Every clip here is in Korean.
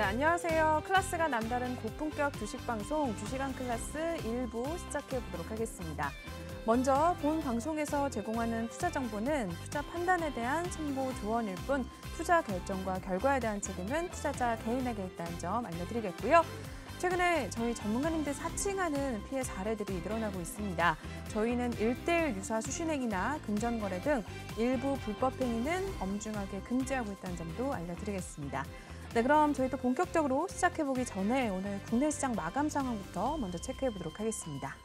네, 안녕하세요. 클래스가 남다른 고품격 주식방송 주식왕 클래스 1부 시작해보도록 하겠습니다. 먼저 본 방송에서 제공하는 투자 정보는 투자 판단에 대한 참고 조언일 뿐 투자 결정과 결과에 대한 책임은 투자자 개인에게 있다는 점 알려드리겠고요. 최근에 저희 전문가님들 사칭하는 피해 사례들이 늘어나고 있습니다. 저희는 1:1 유사 수신행위나 금전거래 등 일부 불법 행위는 엄중하게 금지하고 있다는 점도 알려드리겠습니다. 네, 그럼 저희 또 본격적으로 시작해보기 전에 오늘 국내 시장 마감 상황부터 먼저 체크해보도록 하겠습니다.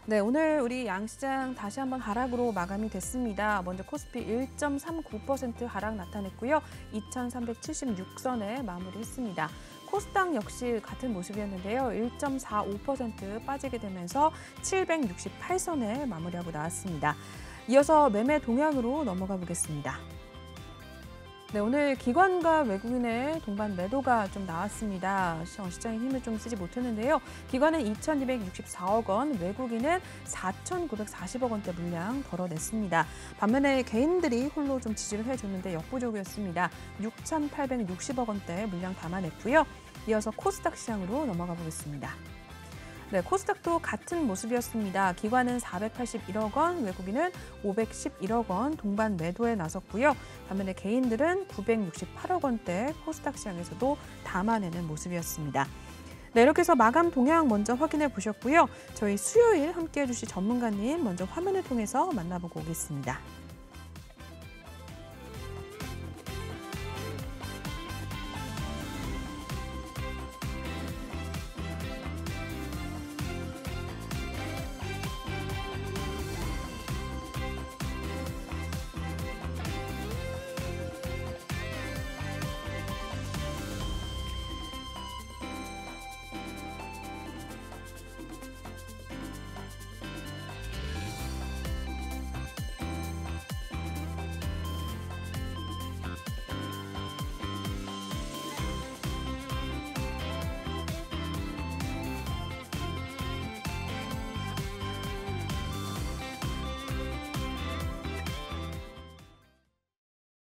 네, 오늘 우리 양시장 다시 한번 하락으로 마감이 됐습니다. 먼저 코스피 1.39% 하락 나타냈고요. 2,376선에 마무리했습니다. 코스닥 역시 같은 모습이었는데요. 1.45% 빠지게 되면서 768선에 마무리하고 나왔습니다. 이어서 매매 동향으로 넘어가 보겠습니다. 네, 오늘 기관과 외국인의 동반 매도가 좀 나왔습니다. 시장에 힘을 좀 쓰지 못했는데요. 기관은 2,264억 원, 외국인은 4,940억 원대 물량 덜어냈습니다. 반면에 개인들이 홀로 좀 지지를 해줬는데 역부족이었습니다. 6,860억 원대 물량 담아냈고요. 이어서 코스닥 시장으로 넘어가 보겠습니다. 네, 코스닥도 같은 모습이었습니다. 기관은 481억 원, 외국인은 511억 원 동반 매도에 나섰고요. 반면에 개인들은 968억 원대 코스닥 시장에서도 담아내는 모습이었습니다. 네, 이렇게 해서 마감 동향 먼저 확인해 보셨고요. 저희 수요일 함께해 주실 전문가님 먼저 화면을 통해서 만나보고 오겠습니다.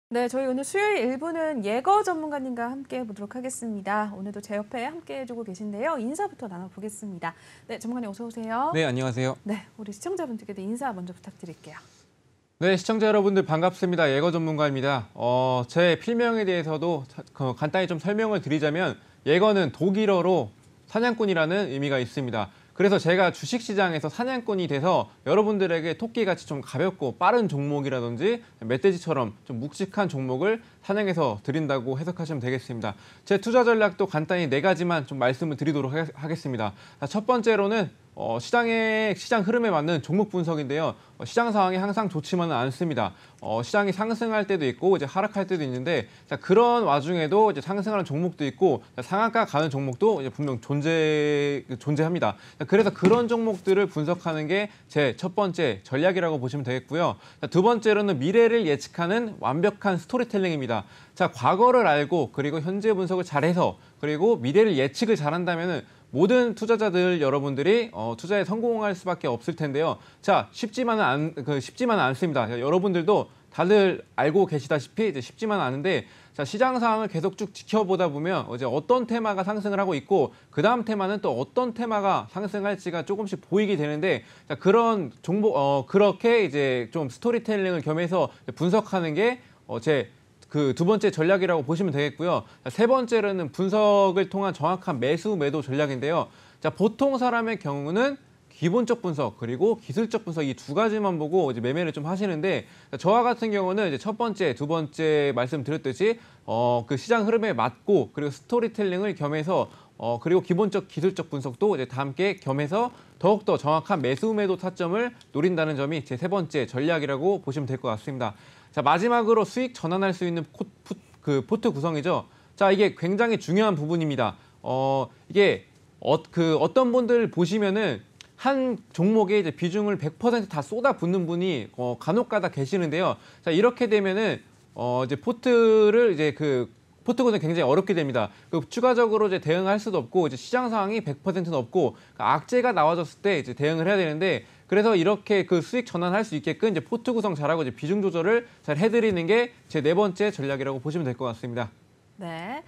네, 저희 오늘 수요일 1부는 예거 전문가님과 함께 해보도록 하겠습니다. 오늘도 제 옆에 함께 해주고 계신데요. 인사부터 나눠보겠습니다. 네, 전문가님 어서 오세요. 네, 안녕하세요. 네, 우리 시청자분들께도 인사 먼저 부탁드릴게요. 네, 시청자 여러분들 반갑습니다. 예거 전문가입니다. 제 필명에 대해서도 간단히 좀 설명을 드리자면 예거는 독일어로 사냥꾼이라는 의미가 있습니다. 그래서 제가 주식시장에서 사냥꾼이 돼서 여러분들에게 토끼같이 좀 가볍고 빠른 종목이라든지 멧돼지처럼 좀 묵직한 종목을 사냥해서 드린다고 해석하시면 되겠습니다. 제 투자 전략도 간단히 4가지만 좀 말씀을 드리도록 하겠습니다. 첫 번째로는 시장 흐름에 맞는 종목 분석인데요. 시장 상황이 항상 좋지만은 않습니다. 시장이 상승할 때도 있고 이제 하락할 때도 있는데 그런 와중에도 이제 상승하는 종목도 있고 상한가 가는 종목도 이제 분명 존재합니다. 그래서 그런 종목들을 분석하는 게 제 첫 번째 전략이라고 보시면 되겠고요. 두 번째로는 미래를 예측하는 완벽한 스토리텔링입니다. 자, 과거를 알고 그리고 현재 분석을 잘해서 그리고 미래를 예측을 잘한다면은 모든 투자자들 여러분들이 투자에 성공할 수밖에 없을 텐데요. 자, 쉽지만은 않습니다. 여러분들도 다들 알고 계시다시피 이제 쉽지만은 않은데, 자, 시장 상황을 계속 쭉 지켜보다 보면 이제 어떤 테마가 상승을 하고 있고 그 다음 테마는 또 어떤 테마가 상승할지가 조금씩 보이게 되는데, 자, 그런 그렇게 이제 좀 스토리텔링을 겸해서 분석하는 게 제 두 번째 전략이라고 보시면 되겠고요. 세 번째로는 분석을 통한 정확한 매수 매도 전략인데요. 자, 보통 사람의 경우는 기본적 분석 그리고 기술적 분석 이 2가지만 보고 이제 매매를 좀 하시는데, 저와 같은 경우는 이제 첫 번째, 두 번째 말씀드렸듯이 그 시장 흐름에 맞고 그리고 스토리텔링을 겸해서 그리고 기본적 기술적 분석도 이제 다 함께 겸해서 더욱더 정확한 매수 매도 타점을 노린다는 점이 제 세 번째 전략이라고 보시면 될 것 같습니다. 자, 마지막으로 수익 전환할 수 있는 포트 구성이죠. 자, 이게 굉장히 중요한 부분입니다. 이게 어떤 분들 보시면은 한 종목에 이제 비중을 100% 다 쏟아붓는 분이 간혹가다 계시는데요. 자, 이렇게 되면은 이제 포트를 이제 포트구는 굉장히 어렵게 됩니다. 추가적으로 이제 대응할 수도 없고 이제 시장 상황이 100%는 없고 악재가 나와졌을 때 이제 대응을 해야 되는데 그래서 이렇게 그 수익 전환할 수 있게끔 이제 포트 구성 잘하고 이제 비중 조절을 잘 해드리는 게 제 네 번째 전략이라고 보시면 될 것 같습니다. 네.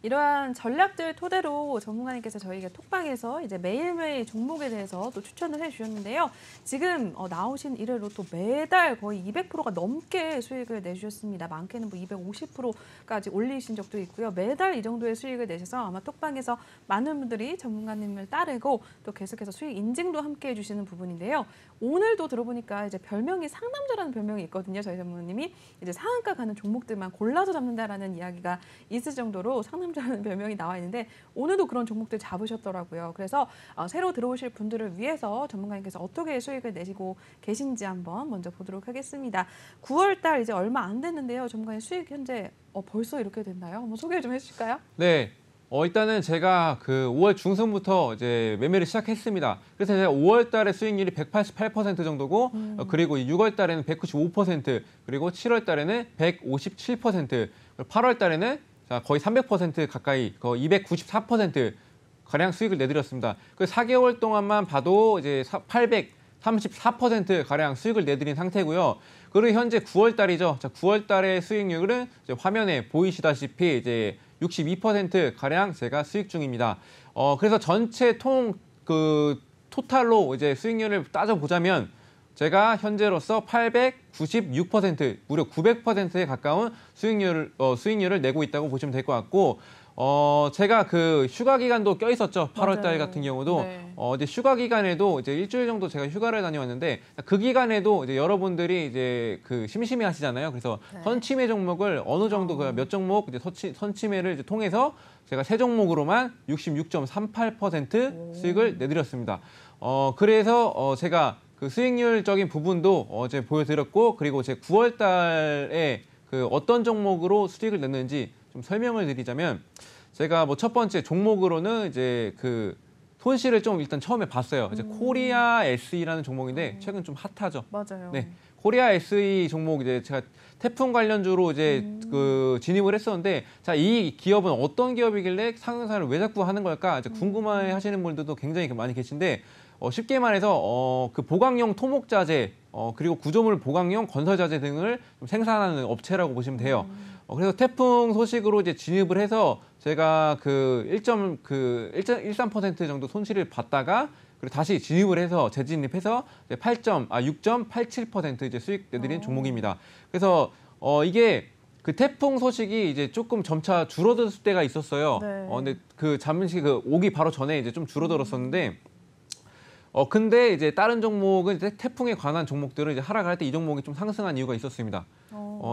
이러한 전략들 토대로 전문가님께서 저희가 톡방에서 이제 매일매일 종목에 대해서 또 추천을 해주셨는데요. 지금 나오신 이래로 또 매달 거의 200%가 넘게 수익을 내주셨습니다. 많게는 뭐 250%까지 올리신 적도 있고요. 매달 이 정도의 수익을 내셔서 아마 톡방에서 많은 분들이 전문가님을 따르고 또 계속해서 수익 인증도 함께 해주시는 부분인데요. 오늘도 들어보니까 이제 별명이 상남자라는 별명이 있거든요. 저희 전문가님이 이제 상한가 가는 종목들만 골라서 잡는다라는 이야기가 있을 정도로 상남자라는 별명이 나와 있는데 오늘도 그런 종목들 잡으셨더라고요. 그래서 새로 들어오실 분들을 위해서 전문가님께서 어떻게 수익을 내시고 계신지 한번 먼저 보도록 하겠습니다. 9월 달 이제 얼마 안 됐는데요. 전문가님 수익 현재 벌써 이렇게 됐나요? 한번 소개 좀 해주실까요? 네. 일단은 제가 그 5월 중순부터 이제 매매를 시작했습니다. 그래서 제가 5월 달에 수익률이 188% 정도고, 그리고 6월 달에는 195%, 그리고 7월 달에는 157%, 8월 달에는 거의 300% 가까이, 거의 294% 가량 수익을 내드렸습니다. 그 4개월 동안만 봐도 이제 834% 가량 수익을 내드린 상태고요. 그리고 현재 9월 달이죠. 자, 9월 달의 수익률은 이제 화면에 보이시다시피 이제 62% 가량 제가 수익 중입니다. 그래서 전체 토탈로 이제 수익률을 따져보자면 제가 현재로서 896%, 무려 900%에 가까운 수익률을 내고 있다고 보시면 될 것 같고, 제가 그 휴가 기간도 껴 있었죠. 8월 달 같은 경우도. 네. 이제 휴가 기간에도 이제 일주일 정도 제가 휴가를 다녀왔는데 그 기간에도 이제 여러분들이 이제 그 심심해 하시잖아요. 그래서 네. 선침해 종목을 어느 정도 몇 종목 이제 선침해를 이제 통해서 제가 세 종목으로만 66.38% 수익을 내드렸습니다. 그래서 제가 그 수익률적인 부분도 어제 보여드렸고, 그리고 제 9월 달에 그 어떤 종목으로 수익을 냈는지 좀 설명을 드리자면, 제가 뭐 첫 번째 종목으로는 이제 그 손실을 좀 일단 처음에 봤어요. 이제 코리아 SE라는 종목인데 최근 좀 핫하죠. 맞아요. 네, 코리아 SE 종목 이제 제가 태풍 관련주로 이제 그 진입을 했었는데, 자, 이 기업은 어떤 기업이길래 상승사를 왜 자꾸 하는 걸까? 이제 궁금해 하시는 분들도 굉장히 많이 계신데, 쉽게 말해서 그 보강용 토목자재, 그리고 구조물 보강용 건설자재 등을 좀 생산하는 업체라고 보시면 돼요. 그래서 태풍 소식으로 이제 진입을 해서 제가 그 1.13% 정도 손실을 봤다가, 그리고 다시 진입을 해서 재진입해서 6.87% 이제 수익 내드린 종목입니다. 그래서 이게 그 태풍 소식이 이제 조금 점차 줄어들 때가 있었어요. 네. 근데 그 잠시 그 오기 바로 전에 이제 좀 줄어들었었는데, 근데 이제 다른 종목은 이제 태풍에 관한 종목들은 이제 하락할 때 이 종목이 좀 상승한 이유가 있었습니다.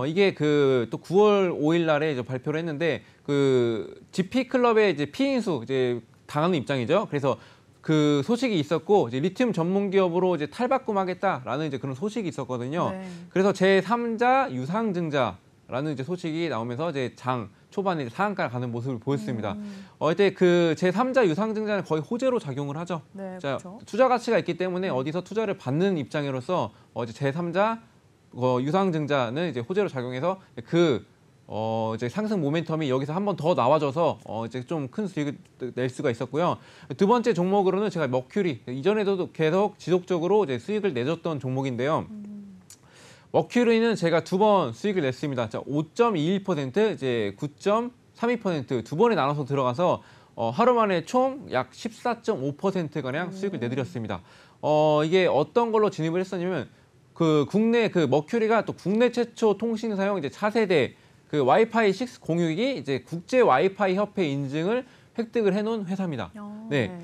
이게 그 또 9월 5일 날에 이제 발표를 했는데, 그 GP 클럽의 이제 피인수 이제 당하는 입장이죠. 그래서 그 소식이 있었고, 이제 리튬 전문 기업으로 이제 탈바꿈하겠다라는 이제 그런 소식이 있었거든요. 네. 그래서 제3자 유상증자라는 이제 소식이 나오면서 이제 장 초반에 상한가를 가는 모습을 보였습니다. 이때 그 제3자 유상증자는 거의 호재로 작용을 하죠. 네, 자, 그렇죠. 투자 가치가 있기 때문에 어디서 투자를 받는 입장으로서 이제 제3자 유상증자는 이제 호재로 작용해서 이제 상승 모멘텀이 여기서 한 번 더 나와줘서 이제 좀 큰 수익을 낼 수가 있었고요. 두 번째 종목으로는 제가 머큐리, 이전에도 계속 지속적으로 이제 수익을 내줬던 종목인데요. 머큐리는 제가 두 번 수익을 냈습니다. 5.21%, 이제 9.32% 두 번에 나눠서 들어가서 하루 만에 총 약 14.5% 가량 수익을 내드렸습니다. 이게 어떤 걸로 진입을 했었냐면, 그 국내 그 머큐리가 또 국내 최초 통신 사용 이제 차세대 그 와이파이 6 공유기 이제 국제 와이파이 협회 인증을 획득을 해놓은 회사입니다. 네,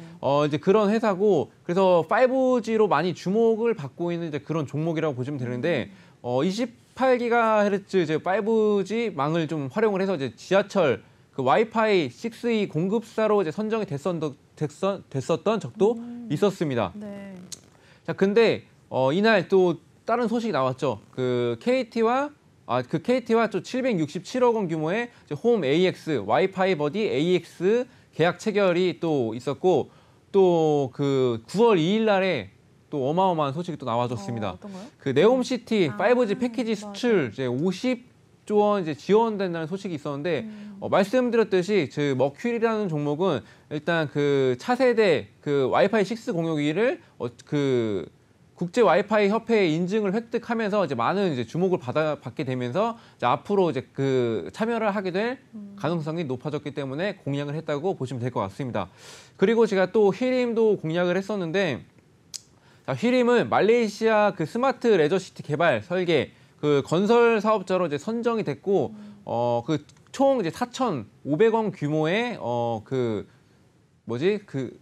이제 그런 회사고, 그래서 5G로 많이 주목을 받고 있는 이제 그런 종목이라고 보시면 되는데, 28GHz 이제 5G 망을 좀 활용을 해서 이제 지하철 그 와이파이 6E 공급사로 이제 선정이 됐었던 적도 있었습니다. 네. 자, 근데 이날 또 다른 소식이 나왔죠. 그 KT와 또 767억 원 규모의 홈 AX, 와이파이 버디 AX 계약 체결이 또 있었고, 또 그 9월 2일 날에 또 어마어마한 소식이 또 나와줬습니다. 어떤 거요? 그 네옴시티 5G 패키지 수출 이제 100조 원 이제 지원된다는 소식이 있었는데 말씀드렸듯이 그 머큐리라는 종목은 일단 그 차세대 그 와이파이 6 공유기를 그 국제 와이파이 협회의 인증을 획득하면서 이제 많은 이제 주목을 받게 되면서 이제 앞으로 이제 그 참여를 하게 될 가능성이 높아졌기 때문에 공략을 했다고 보시면 될 것 같습니다. 그리고 제가 또 휘림도 공략을 했었는데, 자, 휘림은 말레이시아 그 스마트 레저시티 개발 설계 그 건설 사업자로 이제 선정이 됐고 그 총 이제 4,500원 규모의 그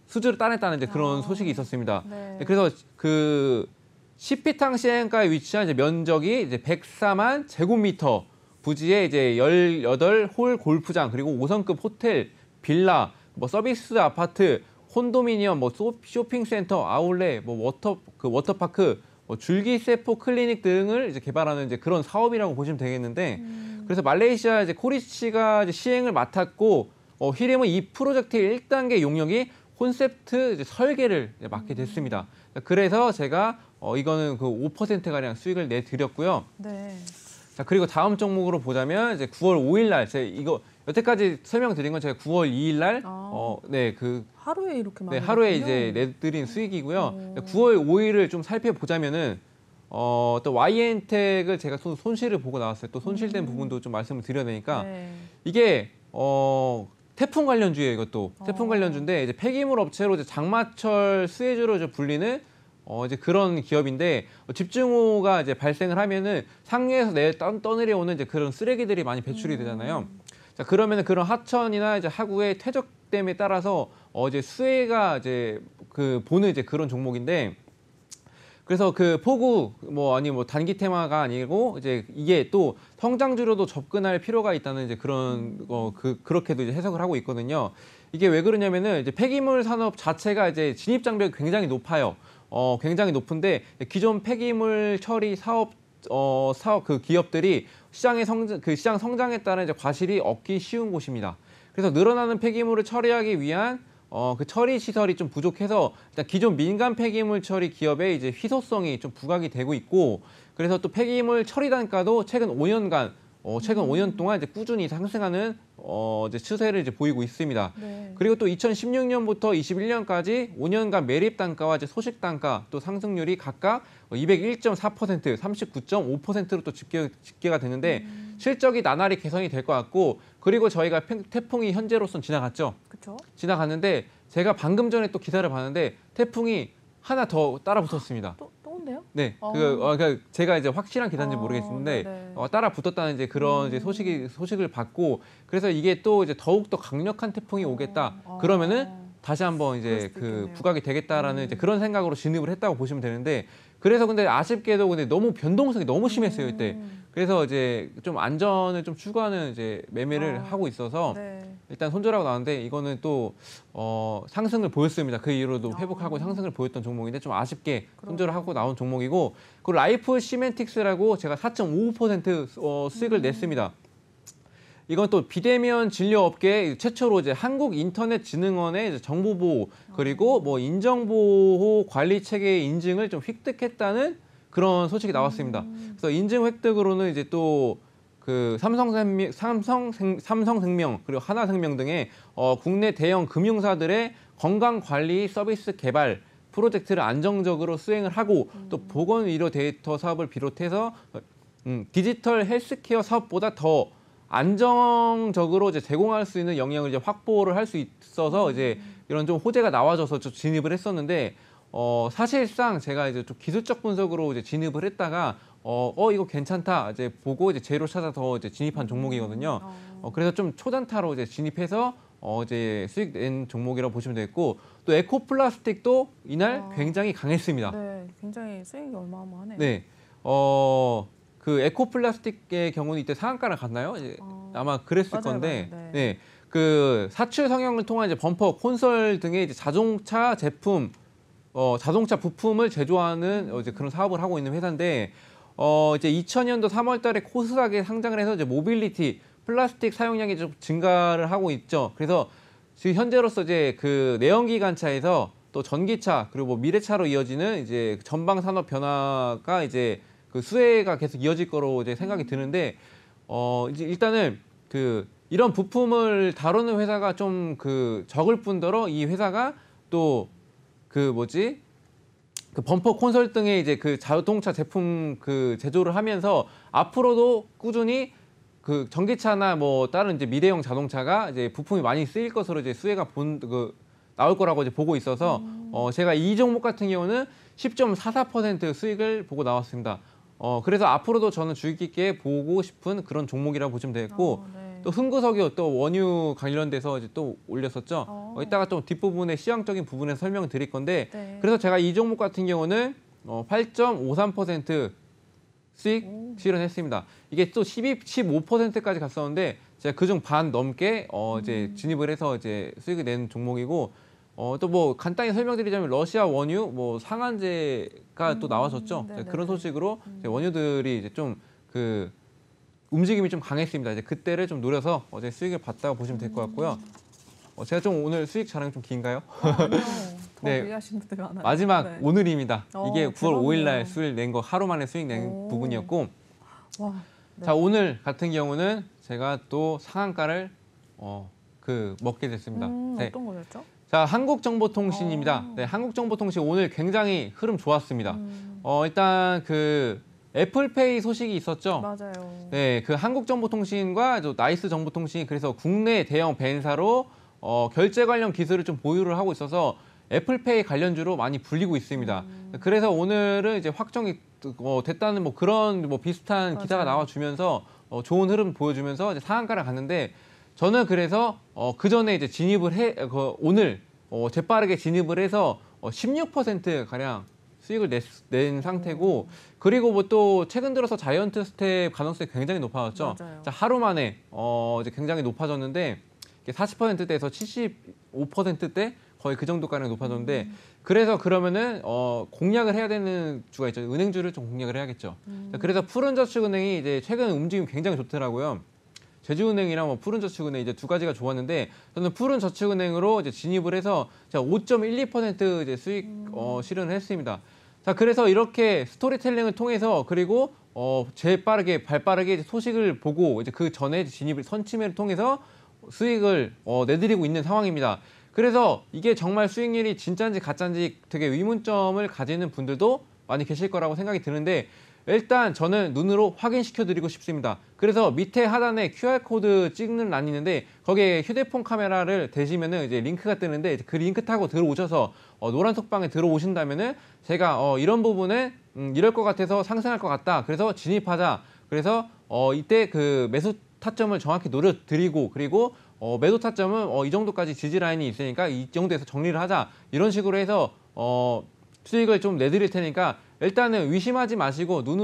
수주를 따냈다는 이제 그런 소식이 있었습니다. 네. 그래서 그 시피탕 시행가에 위치한 이제 면적이 이제 104만 제곱미터 부지에 이제 18홀 골프장 그리고 5성급 호텔, 빌라, 뭐 서비스 아파트, 콘도미니엄, 뭐 쇼핑센터, 아울렛, 뭐 워터파크, 뭐 줄기세포 클리닉 등을 이제 개발하는 이제 그런 사업이라고 보시면 되겠는데, 그래서 말레이시아 이제 코리치가 이제 시행을 맡았고, 휘림은 이 프로젝트의 1단계 용역이 콘셉트 이제 설계를 이제 맡게 됐습니다. 그래서 제가 이거는 그 5%가량 수익을 내드렸고요. 네. 자, 그리고 다음 종목으로 보자면 이제 9월 5일 날 제가 이거 여태까지 설명드린 건 제가 9월 2일 날 하루에 이렇게 많이 하루에 이제 내드린 수익이고요. 9월 5일을 좀 살펴보자면은 또 YN텍을 제가 손실을 보고 나왔어요. 또 손실된 부분도 좀 말씀을 드려야 되니까 이게 태풍 관련주예요. 이것도 태풍 관련주인데 이제 폐기물 업체로 이제 장마철 수혜주로 이제 불리는 이제 그런 기업인데 집중호우가 이제 발생을 하면은 상류에서 떠내려오는 이제 그런 쓰레기들이 많이 배출이 되잖아요. 자, 그러면은 그런 하천이나 이제 하구의 퇴적됨에 따라서 이제 수해가 이제 그 보는 이제 그런 종목인데, 그래서 그 폭우 뭐 단기 테마가 아니고 이제 이게 또 성장주로도 접근할 필요가 있다는 이제 그런 그렇게도 이제 해석을 하고 있거든요. 이게 왜 그러냐면은 이제 폐기물 산업 자체가 이제 진입 장벽이 굉장히 높아요. 굉장히 높은데 기존 폐기물 처리 사업 그 기업들이 시장 성장에 따른 이제 과실이 얻기 쉬운 곳입니다. 그래서 늘어나는 폐기물을 처리하기 위한 그 처리 시설이 좀 부족해서 일단 기존 민간 폐기물 처리 기업의 이제 희소성이 좀 부각이 되고 있고, 그래서 또 폐기물 처리 단가도 최근 5년 동안 이제 꾸준히 상승하는 이제 추세를 이제 보이고 있습니다. 네. 그리고 또 2016년부터 21년까지 5년간 매립 단가와 이제 소식 단가 또 상승률이 각각 201.4%, 39.5%로 또 집계가 되는데 실적이 나날이 개선이 될 것 같고, 그리고 저희가 태풍이 현재로선 지나갔죠. 그렇죠. 지나갔는데 제가 방금 전에 또 기사를 봤는데 태풍이 하나 더 따라 붙었습니다. 또 온대요? 네, 그러니까 제가 이제 확실한 기사인지 모르겠는데 따라 붙었다는 이제 그런 이제 소식을 받고, 그래서 이게 또 이제 더욱 더 강력한 태풍이 오겠다. 그러면은 다시 한번 이제 그 부각이 되겠다라는 이제 그런 생각으로 진입을 했다고 보시면 되는데, 그래서 근데 아쉽게도 근데 너무 변동성이 너무 심했어요 이때. 그래서 이제 좀 안전을 좀 추구하는 이제 매매를 하고 있어서 일단 손절하고 나왔는데, 이거는 또 상승을 보였습니다. 그 이후로도 회복하고 상승을 보였던 종목인데 좀 아쉽게 손절을 하고 나온 종목이고, 그리고 라이프 시멘틱스라고 제가 4.55% 수익을 냈습니다. 이건 또 비대면 진료업계 최초로 이제 한국인터넷진흥원의 이제 정보보호 그리고 뭐 인정보호 관리 체계 인증을 좀 획득했다는 그런 소식이 나왔습니다. 그래서 인증 획득으로는 이제 또 그 삼성생명 그리고 하나생명 등의 국내 대형 금융사들의 건강관리 서비스 개발 프로젝트를 안정적으로 수행을 하고, 또 보건의료 데이터 사업을 비롯해서 디지털 헬스케어 사업보다 더 안정적으로 이제 제공할 수 있는 영역을 이제 확보를 할 수 있어서 이제 이런 좀 호재가 나와줘서 좀 진입을 했었는데, 사실상 제가 이제 좀 기술적 분석으로 이제 진입을 했다가 이거 괜찮다 이제 보고 이제 재료 찾아서 이제 진입한 종목이거든요. 그래서 좀 초단타로 이제 진입해서 이제 수익 낸 종목이라고 보시면 되겠고, 또 에코플라스틱도 이날 굉장히 강했습니다. 네, 굉장히 수익이 어마어마하네요. 네, 그 에코플라스틱의 경우는 이때 상한가를 갔나요? 아마 그랬을 건데, 네, 그 사출 성형을 통한 이제 범퍼, 콘솔 등의 이제 자동차 제품, 자동차 부품을 제조하는 이제 그런 사업을 하고 있는 회사인데, 이제 2000년도 3월달에 코스닥에 상장을 해서 이제 모빌리티 플라스틱 사용량이 좀 증가를 하고 있죠. 그래서 지금 현재로서 이제 그 내연기관차에서 또 전기차 그리고 뭐 미래차로 이어지는 이제 전방 산업 변화가 이제 그 수혜가 계속 이어질 거로 이제 생각이 드는데, 이제 일단은 이런 부품을 다루는 회사가 좀 적을 뿐더러 이 회사가 또 범퍼 콘솔 등의 이제 자동차 제품 제조를 하면서 앞으로도 꾸준히 전기차나 뭐 다른 이제 미래형 자동차가 이제 부품이 많이 쓰일 것으로 이제 수혜가 나올 거라고 이제 보고 있어서 제가 이 종목 같은 경우는 10.44% 수익을 보고 나왔습니다. 그래서 앞으로도 저는 주의 깊게 보고 싶은 그런 종목이라고 보시면 되겠고 네. 또 흥구석유 또 원유 관련돼서 이제 또 올렸었죠. 이따가 좀 뒷부분에 시황적인 부분에서 설명을 드릴 건데 네. 그래서 제가 이 종목 같은 경우는 8.53% 수익 실현했습니다. 이게 또 15%까지 갔었는데 제가 그중 반 넘게 이제 진입을 해서 이제 수익을 낸 종목이고 또 뭐 간단히 설명드리자면 러시아 원유 뭐 상한제가 또 나왔었죠. 그런 소식으로 이제 원유들이 이제 좀 움직임이 좀 강했습니다. 이제 그때를 좀 노려서 어제 수익을 봤다고 보시면 될 것 같고요. 제가 좀 오늘 수익 자랑이 좀 긴가요? 아니요. 더 네. 얘기하시는 분들 많아요. 마지막 네. 오늘입니다. 이게 9월 대박이네요. 5일 날 수익 낸 거 하루 만에 수익 낸 부분이었고 와, 네. 자 오늘 같은 경우는 제가 또 상한가를 먹게 됐습니다. 네. 어떤 거였죠? 자 한국정보통신입니다. 네, 한국정보통신 오늘 굉장히 흐름 좋았습니다. 일단 애플페이 소식이 있었죠. 맞아요. 네, 한국정보통신과 나이스정보통신이 그래서 국내 대형 벤사로 결제 관련 기술을 좀 보유를 하고 있어서 애플페이 관련주로 많이 불리고 있습니다. 그래서 오늘은 이제 확정이 됐다는 뭐 그런 뭐 비슷한 기사가 나와주면서 좋은 흐름 보여주면서 이제 상한가를 갔는데 저는 그래서 그 전에 이제 진입을 오늘 재빠르게 진입을 해서 16% 가량 수익을 낸 상태고 그리고 뭐 또 최근 들어서 자이언트 스텝 가능성이 굉장히 높아졌죠. 맞아요. 자, 하루 만에 이제 굉장히 높아졌는데 40%대에서 75%대 거의 그 정도까지 높아졌는데 그래서 그러면은 공략을 해야 되는 주가 있죠. 은행주를 좀 공략을 해야겠죠. 자, 그래서 푸른저축은행이 이제 최근 움직임이 굉장히 좋더라고요. 제주은행이랑 뭐 푸른저축은행 이제 두 가지가 좋았는데 저는 푸른저축은행으로 이제 진입을 해서 제가 5.12% 이제 수익 실현을 했습니다. 자 그래서 이렇게 스토리텔링을 통해서 그리고 발빠르게 이제 소식을 보고 이제 그 전에 진입을 선침해를 통해서 수익을 내드리고 있는 상황입니다. 그래서 이게 정말 수익률이 진짜인지 가짜인지 되게 의문점을 가지는 분들도 많이 계실 거라고 생각이 드는데 일단 저는 눈으로 확인시켜 드리고 싶습니다. 그래서 밑에 하단에 QR코드 찍는 란이 있는데 거기에 휴대폰 카메라를 대시면은 이제 링크가 뜨는데 그 링크 타고 들어오셔서 노란 속방에 들어오신다면은 제가 이런 부분에 이럴 것 같아서 상승할 것 같다. 그래서 진입하자. 그래서 이때 매수 타점을 정확히 노려드리고 그리고 매도 타점은 이 정도까지 지지 라인이 있으니까 이 정도에서 정리를 하자. 이런 식으로 해서 수익을 좀 내드릴 테니까 일단은 의심하지 마시고 두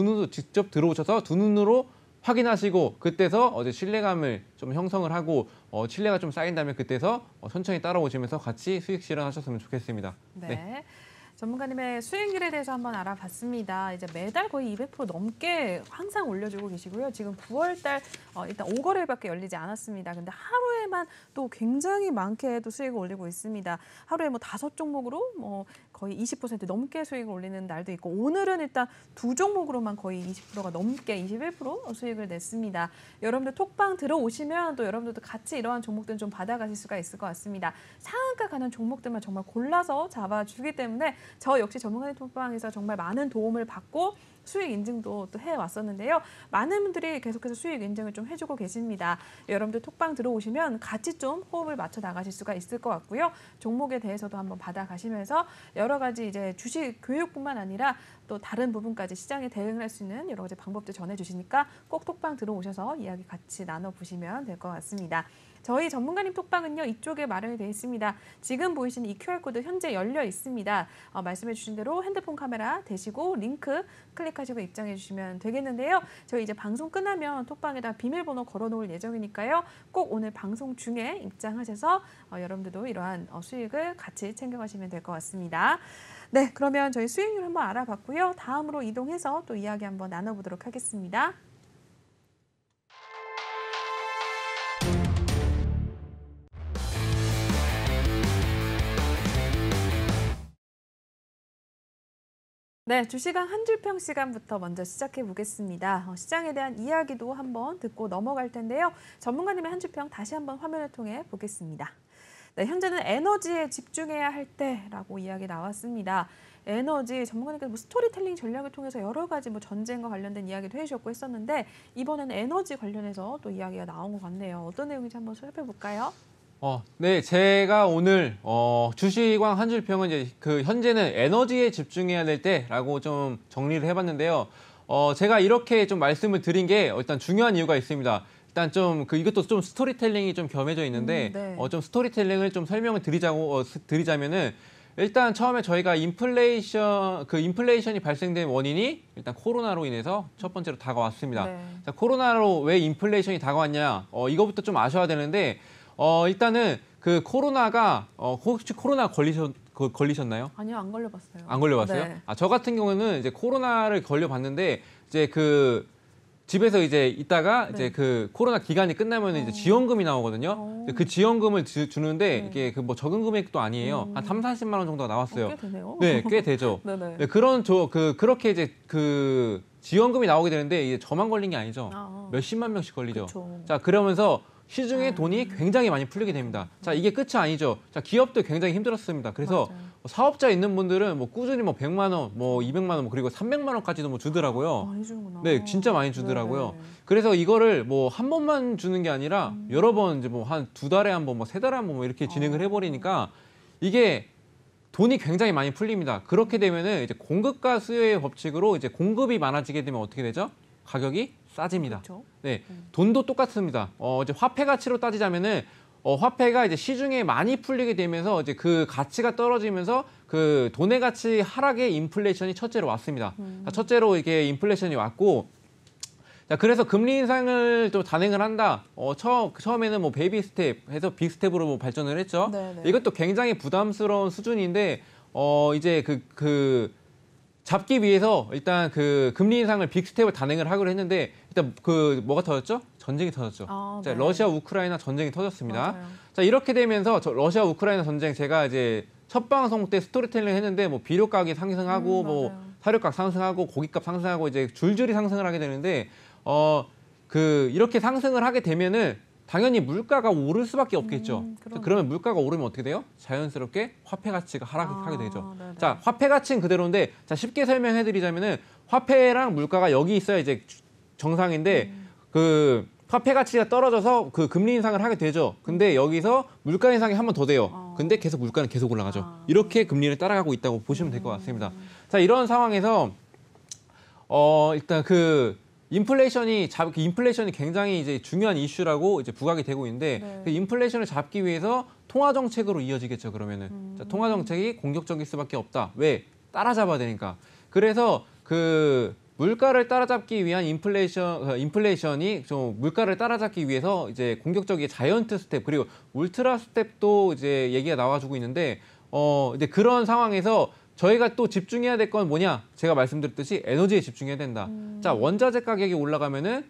눈으로 직접 들어오셔서 두 눈으로 확인하시고 그때서 어제 신뢰감을 좀 형성을 하고 신뢰가 좀 쌓인다면 그때서 천천히 따라오시면서 같이 수익 실현하셨으면 좋겠습니다. 네. 전문가님의 수익률에 대해서 한번 알아봤습니다. 이제 매달 거의 200% 넘게 항상 올려주고 계시고요. 지금 9월달 일단 5거래일밖에 열리지 않았습니다. 근데 하루에만 또 굉장히 많게 또 수익을 올리고 있습니다. 하루에 뭐 5종목으로 뭐 거의 20% 넘게 수익을 올리는 날도 있고 오늘은 일단 2종목으로만 거의 20%가 넘게 21% 수익을 냈습니다. 여러분들 톡방 들어오시면 또 여러분들도 같이 이러한 종목들 좀 받아가실 수가 있을 것 같습니다. 상한가 가는 종목들만 정말 골라서 잡아주기 때문에 저 역시 전문가님 톡방에서 정말 많은 도움을 받고 수익 인증도 또 해왔었는데요. 많은 분들이 계속해서 수익 인증을 좀 해주고 계십니다. 여러분들 톡방 들어오시면 같이 좀 호흡을 맞춰 나가실 수가 있을 것 같고요. 종목에 대해서도 한번 받아가시면서 여러 가지 이제 주식 교육뿐만 아니라 또 다른 부분까지 시장에 대응할 수 있는 여러 가지 방법들 전해주시니까 꼭 톡방 들어오셔서 이야기 같이 나눠보시면 될 것 같습니다. 저희 전문가님 톡방은요. 이쪽에 마련이 되어 있습니다. 지금 보이시는 이 QR코드 현재 열려 있습니다. 말씀해 주신 대로 핸드폰 카메라 대시고 링크 클릭하시고 입장해 주시면 되겠는데요. 저희 이제 방송 끝나면 톡방에다 비밀번호 걸어놓을 예정이니까요. 꼭 오늘 방송 중에 입장하셔서 여러분들도 이러한 수익을 같이 챙겨가시면 될 것 같습니다. 네, 그러면 저희 수익률 한번 알아봤고요. 다음으로 이동해서 또 이야기 한번 나눠보도록 하겠습니다. 네, 주시간 한 줄 평 시간부터 먼저 시작해 보겠습니다. 시장에 대한 이야기도 한번 듣고 넘어갈 텐데요. 전문가님의 한 줄 평 다시 한번 화면을 통해 보겠습니다. 네, 현재는 에너지에 집중해야 할 때라고 이야기 나왔습니다. 에너지 전문가님께서 뭐 스토리텔링 전략을 통해서 여러 가지 뭐 전쟁과 관련된 이야기도 해주셨고 했었는데 이번에는 에너지 관련해서 또 이야기가 나온 것 같네요. 어떤 내용인지 한번 살펴볼까요? 네, 제가 오늘 주시광 한 줄 평은 이제 그 현재는 에너지에 집중해야 될 때라고 좀 정리를 해봤는데요. 제가 이렇게 좀 말씀을 드린 게 일단 중요한 이유가 있습니다. 일단 좀 이것도 좀 스토리텔링이 좀 겸해져 있는데 네. 좀 스토리텔링을 좀 설명을 드리자면은 일단 처음에 저희가 인플레이션이 발생된 원인이 일단 코로나로 인해서 첫 번째로 다가왔습니다. 네. 자, 코로나로 왜 인플레이션이 다가왔냐? 이거부터 좀 아셔야 되는데. 일단은 그 코로나가 혹시 코로나 걸리셨나요? 아니요, 안 걸려봤어요. 안 걸려봤어요? 네. 저 같은 경우는 이제 코로나를 걸려봤는데 이제 그 집에서 이제 있다가 네. 이제 그 코로나 기간이 끝나면 이제 지원금이 나오거든요. 그 지원금을 주는데 네. 이게 그 뭐 적은 금액도 아니에요. 한 3, 40만 원 정도가 나왔어요. 꽤 되네요. 네, 꽤 되죠. 네네. 네, 그렇게 이제 그 지원금이 나오게 되는데 이게 저만 걸린 게 아니죠. 몇십만 명씩 걸리죠. 그쵸. 자, 그러면서 시중에 돈이 굉장히 많이 풀리게 됩니다. 자, 이게 끝이 아니죠. 자, 기업도 굉장히 힘들었습니다. 그래서 맞아요. 사업자 있는 분들은 뭐 꾸준히 뭐 100만 원, 뭐 200만 원, 그리고 300만 원까지도 뭐 주더라고요. 많이 주는구나. 네, 진짜 많이 주더라고요. 네네. 그래서 이거를 뭐 한 번만 주는 게 아니라 여러 번 이제 뭐 한 2달에 한 번, 뭐 3달에 한 번 뭐 이렇게 진행을 해버리니까 이게 돈이 굉장히 많이 풀립니다. 그렇게 되면은 이제 공급과 수요의 법칙으로 이제 공급이 많아지게 되면 어떻게 되죠? 가격이 싸집니다. 그렇죠. 네, 돈도 똑같습니다. 이제 화폐 가치로 따지자면은 화폐가 이제 시중에 많이 풀리게 되면서 이제 그 가치가 떨어지면서 그 돈의 가치 하락에 인플레이션이 첫째로 왔습니다. 자, 첫째로 이게 인플레이션이 왔고, 자, 그래서 금리 인상을 또 단행을 한다. 처음에는 뭐 베이비 스텝 해서 빅 스텝으로 뭐 발전을 했죠. 네네. 이것도 굉장히 부담스러운 수준인데 이제 잡기 위해서 일단 그 금리 인상을 빅 스텝을 단행을 하기로 했는데 일단 그 뭐가 터졌죠? 전쟁이 터졌죠. 자, 네. 러시아 우크라이나 전쟁이 터졌습니다. 맞아요. 자, 이렇게 되면서 러시아 우크라이나 전쟁 제가 이제 첫 방송 때 스토리텔링 했는데 뭐 비료 가격이 상승하고 뭐 맞아요. 사료값 상승하고 고기값 상승하고 이제 줄줄이 상승을 하게 되는데 이렇게 상승을 하게 되면은 당연히 물가가 오를 수밖에 없겠죠. 그러네. 그러면 물가가 오르면 어떻게 돼요? 자연스럽게 화폐 가치가 하락하게 되죠. 네네. 자, 화폐 가치는 그대로인데, 자, 쉽게 설명해 드리자면은 화폐랑 물가가 여기 있어야 이제 정상인데, 그 화폐 가치가 떨어져서 그 금리 인상을 하게 되죠. 근데 여기서 물가 인상이 한 번 더 돼요. 근데 계속 물가는 계속 올라가죠. 이렇게 금리를 따라가고 있다고 보시면 될 것 같습니다. 자, 이런 상황에서 일단 인플레이션이 굉장히 이제 중요한 이슈라고 이제 부각이 되고 있는데 네. 그 인플레이션을 잡기 위해서 통화 정책으로 이어지겠죠. 그러면은 자, 통화 정책이 공격적일 수밖에 없다. 왜? 따라잡아야 되니까. 그래서 그 물가를 따라잡기 위한 인플레이션이 좀 물가를 따라잡기 위해서 이제 공격적인 자이언트 스텝 그리고 울트라 스텝도 이제 얘기가 나와주고 있는데 이제 그런 상황에서 저희가 또 집중해야 될 건 뭐냐? 제가 말씀드렸듯이 에너지에 집중해야 된다. 자, 원자재 가격이 올라가면은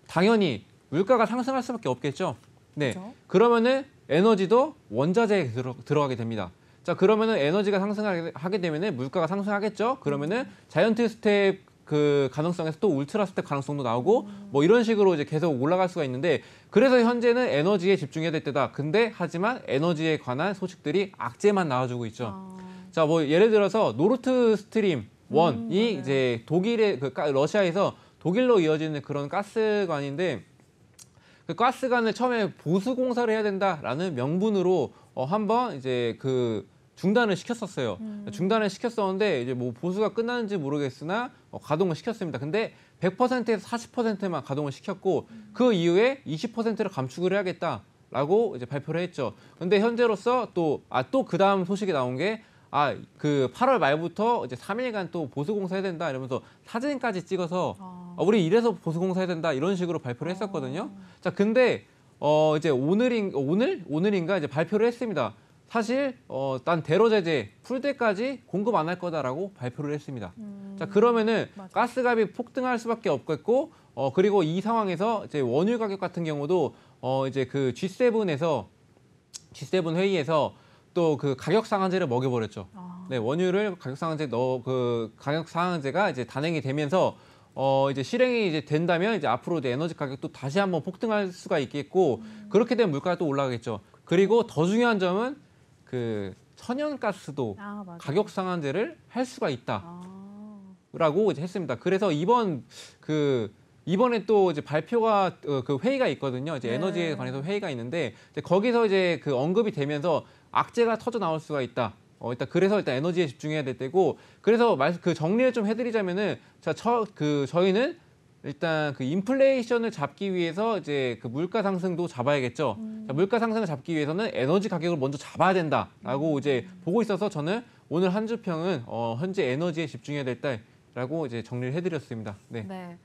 당연히 물가가 상승할 수밖에 없겠죠. 네. 그렇죠. 그러면은 에너지도 원자재에 들어가게 됩니다. 자, 그러면은 에너지가 상승하게 되면은 물가가 상승하겠죠. 그러면은 자이언트 스텝 그 가능성에서 또 울트라 스텝 가능성도 나오고 뭐 이런 식으로 이제 계속 올라갈 수가 있는데 그래서 현재는 에너지에 집중해야 될 때다. 근데 하지만 에너지에 관한 소식들이 악재만 나와주고 있죠. 자, 뭐 예를 들어서 노르트 스트림 1이 이제 독일의 러시아에서 독일로 이어지는 그런 가스관인데 그 가스관을 처음에 보수 공사를 해야 된다라는 명분으로 한번 이제 중단을 시켰었어요. 중단을 시켰었는데 이제 뭐 보수가 끝났는지 모르겠으나 가동을 시켰습니다. 근데 100%에서 40%만 가동을 시켰고 그 이후에 20%를 감축을 해야겠다라고 이제 발표를 했죠. 근데 현재로서 또 그 다음 소식이 나온 게 그 8월 말부터 이제 3일간 또 보수공사해야 된다 이러면서 사진까지 찍어서 우리 이래서 보수공사해야 된다 이런 식으로 발표를 했었거든요. 자, 근데 이제 오늘인가 이제 발표를 했습니다. 사실 난 대로 제재 풀 때까지 공급 안 할 거다라고 발표를 했습니다. 자, 그러면은 맞아. 가스값이 폭등할 수밖에 없겠고 그리고 이 상황에서 이제 원유 가격 같은 경우도 이제 그 G7 회의에서 또 그 가격 상한제를 먹여버렸죠. 네, 원유를 가격 상한제가 이제 단행이 되면서 이제 실행이 이제 된다면 이제 앞으로 이제 에너지 가격도 다시 한번 폭등할 수가 있겠고 그렇게 되면 물가가 또 올라가겠죠. 그리고 더 중요한 점은 그 천연가스도 맞아요. 가격 상한제를 할 수가 있다. 아. 라고 이제 했습니다. 그래서 이번에 또 이제 발표가 그 회의가 있거든요. 이제 네. 에너지에 관해서 회의가 있는데 이제 거기서 이제 그 언급이 되면서 악재가 터져 나올 수가 있다. 일단 에너지에 집중해야 될 때고 그래서 그 정리를 좀 해드리자면은 저희는 일단 그 인플레이션을 잡기 위해서 이제 그 물가 상승도 잡아야겠죠. 자, 물가 상승을 잡기 위해서는 에너지 가격을 먼저 잡아야 된다라고 이제 보고 있어서 저는 오늘 한 주평은 현재 에너지에 집중해야 될 때라고 이제 정리를 해드렸습니다. 네. 네.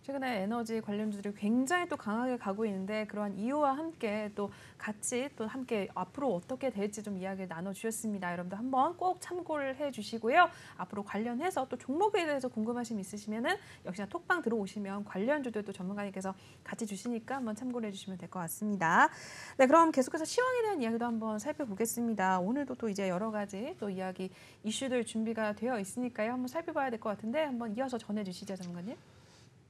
최근에 에너지 관련주들이 굉장히 또 강하게 가고 있는데 그러한 이유와 함께 또 같이 또 함께 앞으로 어떻게 될지 좀 이야기를 나눠주셨습니다. 여러분들 한번 꼭 참고를 해주시고요. 앞으로 관련해서 또 종목에 대해서 궁금하심 있으시면은 역시나 톡방 들어오시면 관련주들 또 전문가님께서 같이 주시니까 한번 참고를 해주시면 될 것 같습니다. 네, 그럼 계속해서 시황에 대한 이야기도 한번 살펴보겠습니다. 오늘도 또 이제 여러 가지 또 이야기 이슈들 준비가 되어 있으니까요. 한번 살펴봐야 될 것 같은데 한번 이어서 전해주시죠, 전문가님.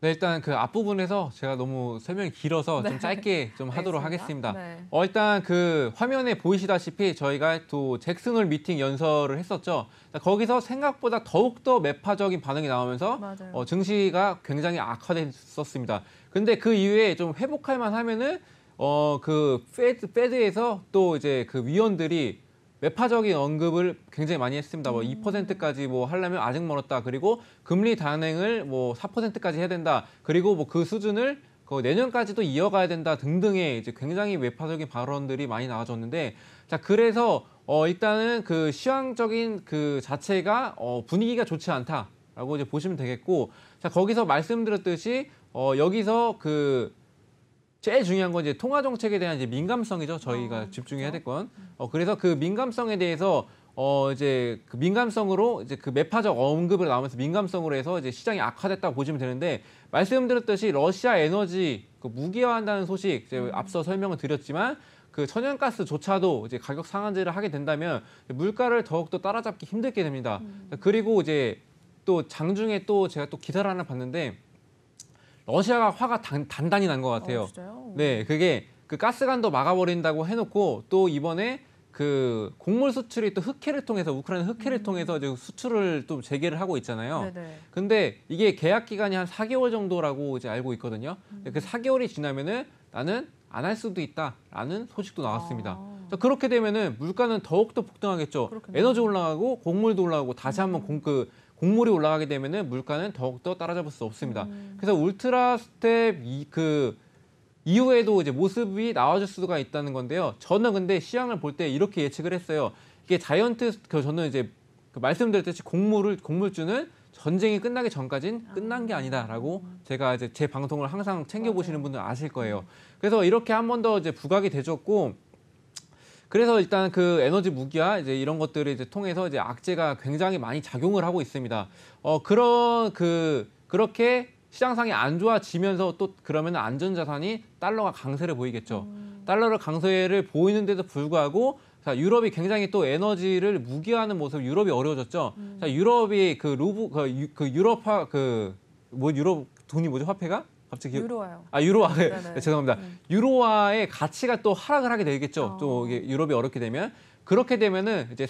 네, 일단 그 앞부분에서 제가 너무 설명이 길어서 좀 짧게 좀 하도록 하겠습니다. 네. 일단 그 화면에 보이시다시피 저희가 또 잭슨홀 미팅 연설을 했었죠. 거기서 생각보다 더욱더 매파적인 반응이 나오면서 맞아요. 증시가 굉장히 악화됐었습니다. 근데 그 이후에 좀 회복할 만하면은 그 페드에서 또 이제 그 위원들이 매파적인 언급을 굉장히 많이 했습니다. 2%까지 하려면 아직 멀었다. 그리고 금리 단행을 4%까지 해야 된다. 그리고 그 수준을 내년까지도 이어가야 된다 등등의 이제 굉장히 매파적인 발언들이 많이 나와줬는데, 자, 그래서 일단은 그 시황적인 그 자체가 분위기가 좋지 않다라고 이제 보시면 되겠고, 자, 거기서 말씀드렸듯이 여기서 제일 중요한 건 이제 통화 정책에 대한 이제 민감성이죠. 저희가 집중해야 될 건. 그래서 그 민감성에 대해서 이제 그 민감성으로 이제 그 매파적 언급을 나오면서 민감성으로 해서 이제 시장이 악화됐다고 보시면 되는데, 말씀드렸듯이 러시아 에너지 무기화한다는 소식 이제 앞서 설명을 드렸지만 그 천연가스조차도 이제 가격 상한제를 하게 된다면 물가를 더욱더 따라잡기 힘들게 됩니다. 그리고 이제 또 장중에 또 제가 또 기사를 하나 봤는데 러시아가 화가 단단히 난 것 같아요. 진짜요? 네, 그게 그 가스관도 막아버린다고 해놓고 또 이번에 그 곡물 수출이 또 흑해를 통해서 우크라이나 흑해를 통해서 이제 수출을 또 재개를 하고 있잖아요. 네네. 근데 이게 계약 기간이 한 4개월 정도라고 이제 알고 있거든요. 그 4개월이 지나면은 나는 안 할 수도 있다라는 소식도 나왔습니다. 자, 그렇게 되면은 물가는 더욱더 폭등하겠죠. 그렇군요. 에너지 올라가고 곡물도 올라가고 다시 한번 곡물이 올라가게 되면은 물가는 더욱더 따라잡을 수 없습니다. 그래서 울트라 스텝 이후에도 이제 모습이 나와줄 수가 있다는 건데요. 저는 근데 시황을 볼 때 이렇게 예측을 했어요. 이게 저는 이제 말씀드렸듯이 곡물주는 전쟁이 끝나기 전까진 끝난 게 아니다라고 제가 이제 제 방송을 항상 챙겨보시는 분들 아실 거예요. 그래서 이렇게 한 번 더 이제 부각이 되줬고, 그래서 일단 그 에너지 무기화 이제 이런 것들을 이제 통해서 이제 악재가 굉장히 많이 작용을 하고 있습니다. 그렇게 시장상이 안 좋아지면서 또 그러면 안전자산이 달러가 강세를 보이겠죠. 달러를 강세를 보이는데도 불구하고 자, 유럽이 굉장히 또 에너지를 무기화하는 모습, 유럽이 어려워졌죠. 자, 유럽이 유럽화 유럽 돈이 뭐죠? 화폐가? 갑자기 유로화요. 유로화. 네네. 네, 죄송합니다. 유로화의 가치가 또 하락을 하게 되겠죠. 또 이게 유럽이 어렵게 되면 그렇게 되면은 이제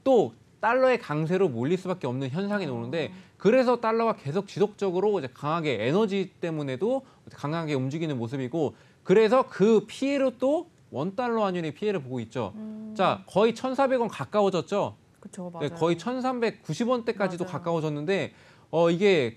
또 달러의 강세로 몰릴 수밖에 없는 현상이 오는데, 그래서 달러가 계속 지속적으로 이제 강하게 에너지 때문에도 강하게 움직이는 모습이고, 그래서 그 피해로 또 원달러 환율의 피해를 보고 있죠. 자, 거의 1,400원 가까워졌죠. 그렇죠, 맞아요. 네, 거의 1,390원대까지도 맞아요. 가까워졌는데 이게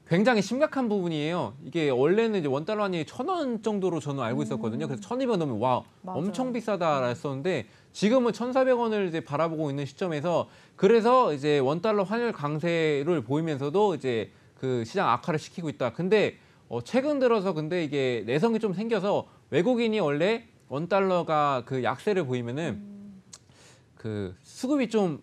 굉장히 심각한 부분이에요. 이게 원래는 이제 원달러 환율이 1,000원 정도로 저는 알고 있었거든요. 그래서 1,200원 넘으면 와, 맞아요. 엄청 비싸다 했었는데 지금은 1,400원을 이제 바라보고 있는 시점에서, 그래서 이제 원달러 환율 강세를 보이면서도 이제 그 시장 악화를 시키고 있다. 근데 최근 들어서 근데 이게 내성이 좀 생겨서 외국인이 원래 원달러가 그 약세를 보이면은 그 수급이 좀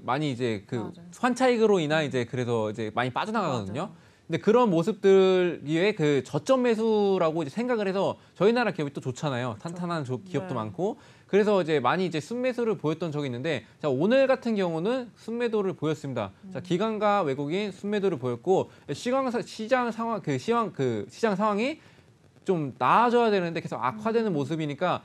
많이 이제 맞아요. 환차익으로 인한 이제 그래서 이제 많이 빠져나가거든요. 맞아요. 근데 그런 모습들에 그 저점 매수라고 이제 생각을 해서 저희 나라 기업이 또 좋잖아요. 탄탄한 기업도 네. 많고. 그래서 이제 많이 이제 순매수를 보였던 적이 있는데 자, 오늘 같은 경우는 순매도를 보였습니다. 자, 기관과 외국인 순매도를 보였고 시장 상황 시장 상황이 좀 나아져야 되는데 계속 악화되는 모습이니까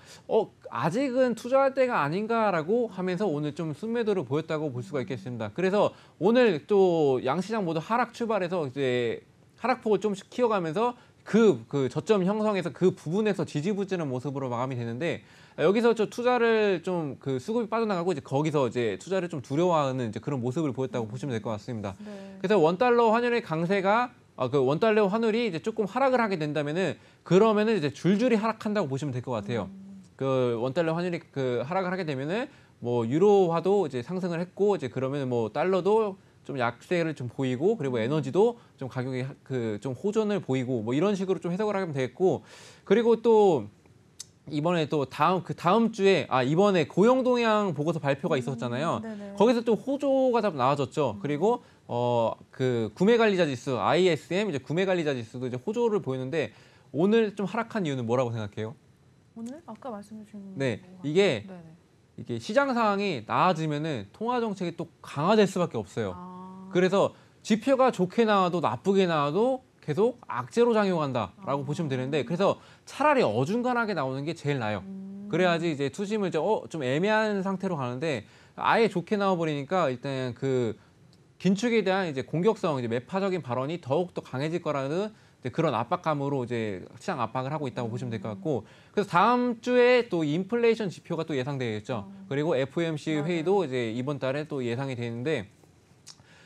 아직은 투자할 때가 아닌가라고 하면서 오늘 좀 순매도를 보였다고 볼 수가 있겠습니다. 그래서 오늘 또 양시장 모두 하락 출발해서 이제 하락폭을 좀씩 키워가면서 그 저점 형성에서 그 부분에서 지지부진한 모습으로 마감이 되는데 여기서 저 투자를 좀 그 수급이 빠져나가고 이제 거기서 이제 투자를 좀 두려워하는 이제 그런 모습을 보였다고 보시면 될 것 같습니다. 네. 그래서 원달러 환율의 강세가 그 원달러 환율이 이제 조금 하락을 하게 된다면은 그러면은 이제 줄줄이 하락한다고 보시면 될 것 같아요. 그 원달러 환율이 그 하락을 하게 되면은 뭐 유로화도 이제 상승을 했고 이제 그러면 뭐 달러도 좀 약세를 좀 보이고 그리고 에너지도 좀 가격이 그 좀 호전을 보이고 뭐 이런 식으로 좀 해석을 하면 되겠고 그리고 또 이번에 또 다음 주에 이번에 고용 동향 보고서 발표가 있었잖아요. 네네. 거기서 좀 호조가 좀 나와졌죠. 그리고 그 구매 관리자 지수 ISM 이제 구매 관리자 지수도 이제 호조를 보이는데 오늘 좀 하락한 이유는 뭐라고 생각해요? 오늘 아까 말씀해 주신 네, 거 이게 네네. 이게 시장 상황이 나아지면은 통화 정책이 또 강화될 수밖에 없어요. 그래서 지표가 좋게 나와도 나쁘게 나와도 계속 악재로 작용한다라고 보시면 되는데 그래서 차라리 어중간하게 나오는 게 제일 나아요. 그래야지 이제 투심을 좀 애매한 상태로 가는데 아예 좋게 나와버리니까 일단 그 긴축에 대한 이제 공격성, 이제 매파적인 발언이 더욱 더 강해질 거라는 이제 그런 압박감으로 이제 시장 압박을 하고 있다고 보시면 될 것 같고 그래서 다음 주에 또 인플레이션 지표가 또 예상되어 있죠. 그리고 FOMC 회의도 이제 이번 달에 또 예상이 되는데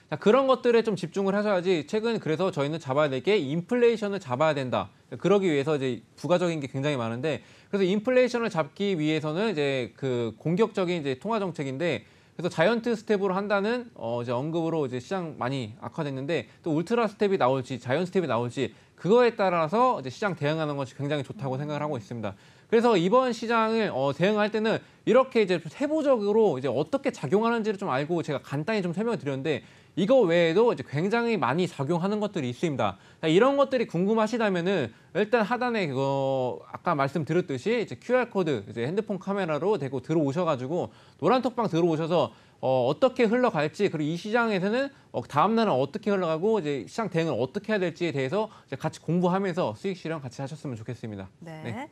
자, 그런 것들에 좀 집중을 하셔야지 최근 그래서 저희는 잡아야 될 게 인플레이션을 잡아야 된다. 그러기 위해서 이제 부가적인 게 굉장히 많은데 그래서 인플레이션을 잡기 위해서는 이제 그 공격적인 이제 통화 정책인데 그래서 자이언트 스텝으로 한다는 이제 언급으로 이제 시장 많이 악화됐는데 또 울트라 스텝이 나올지 자이언트 스텝이 나올지 그거에 따라서 이제 시장 대응하는 것이 굉장히 좋다고 생각을 하고 있습니다. 그래서 이번 시장을 대응할 때는 이렇게 이제 세부적으로 이제 어떻게 작용하는지를 좀 알고 제가 간단히 좀 설명을 드렸는데 이거 외에도 이제 굉장히 많이 작용하는 것들이 있습니다. 자, 이런 것들이 궁금하시다면은 일단 하단에 그거 아까 말씀드렸듯이 이제 QR 코드 이제 핸드폰 카메라로 대고 들어오셔가지고 노란 톡방 들어오셔서 어떻게 흘러갈지 그리고 이 시장에서는 다음 날은 어떻게 흘러가고 이제 시장 대응을 어떻게 해야 될지에 대해서 이제 같이 공부하면서 수익 실현 같이 하셨으면 좋겠습니다. 네.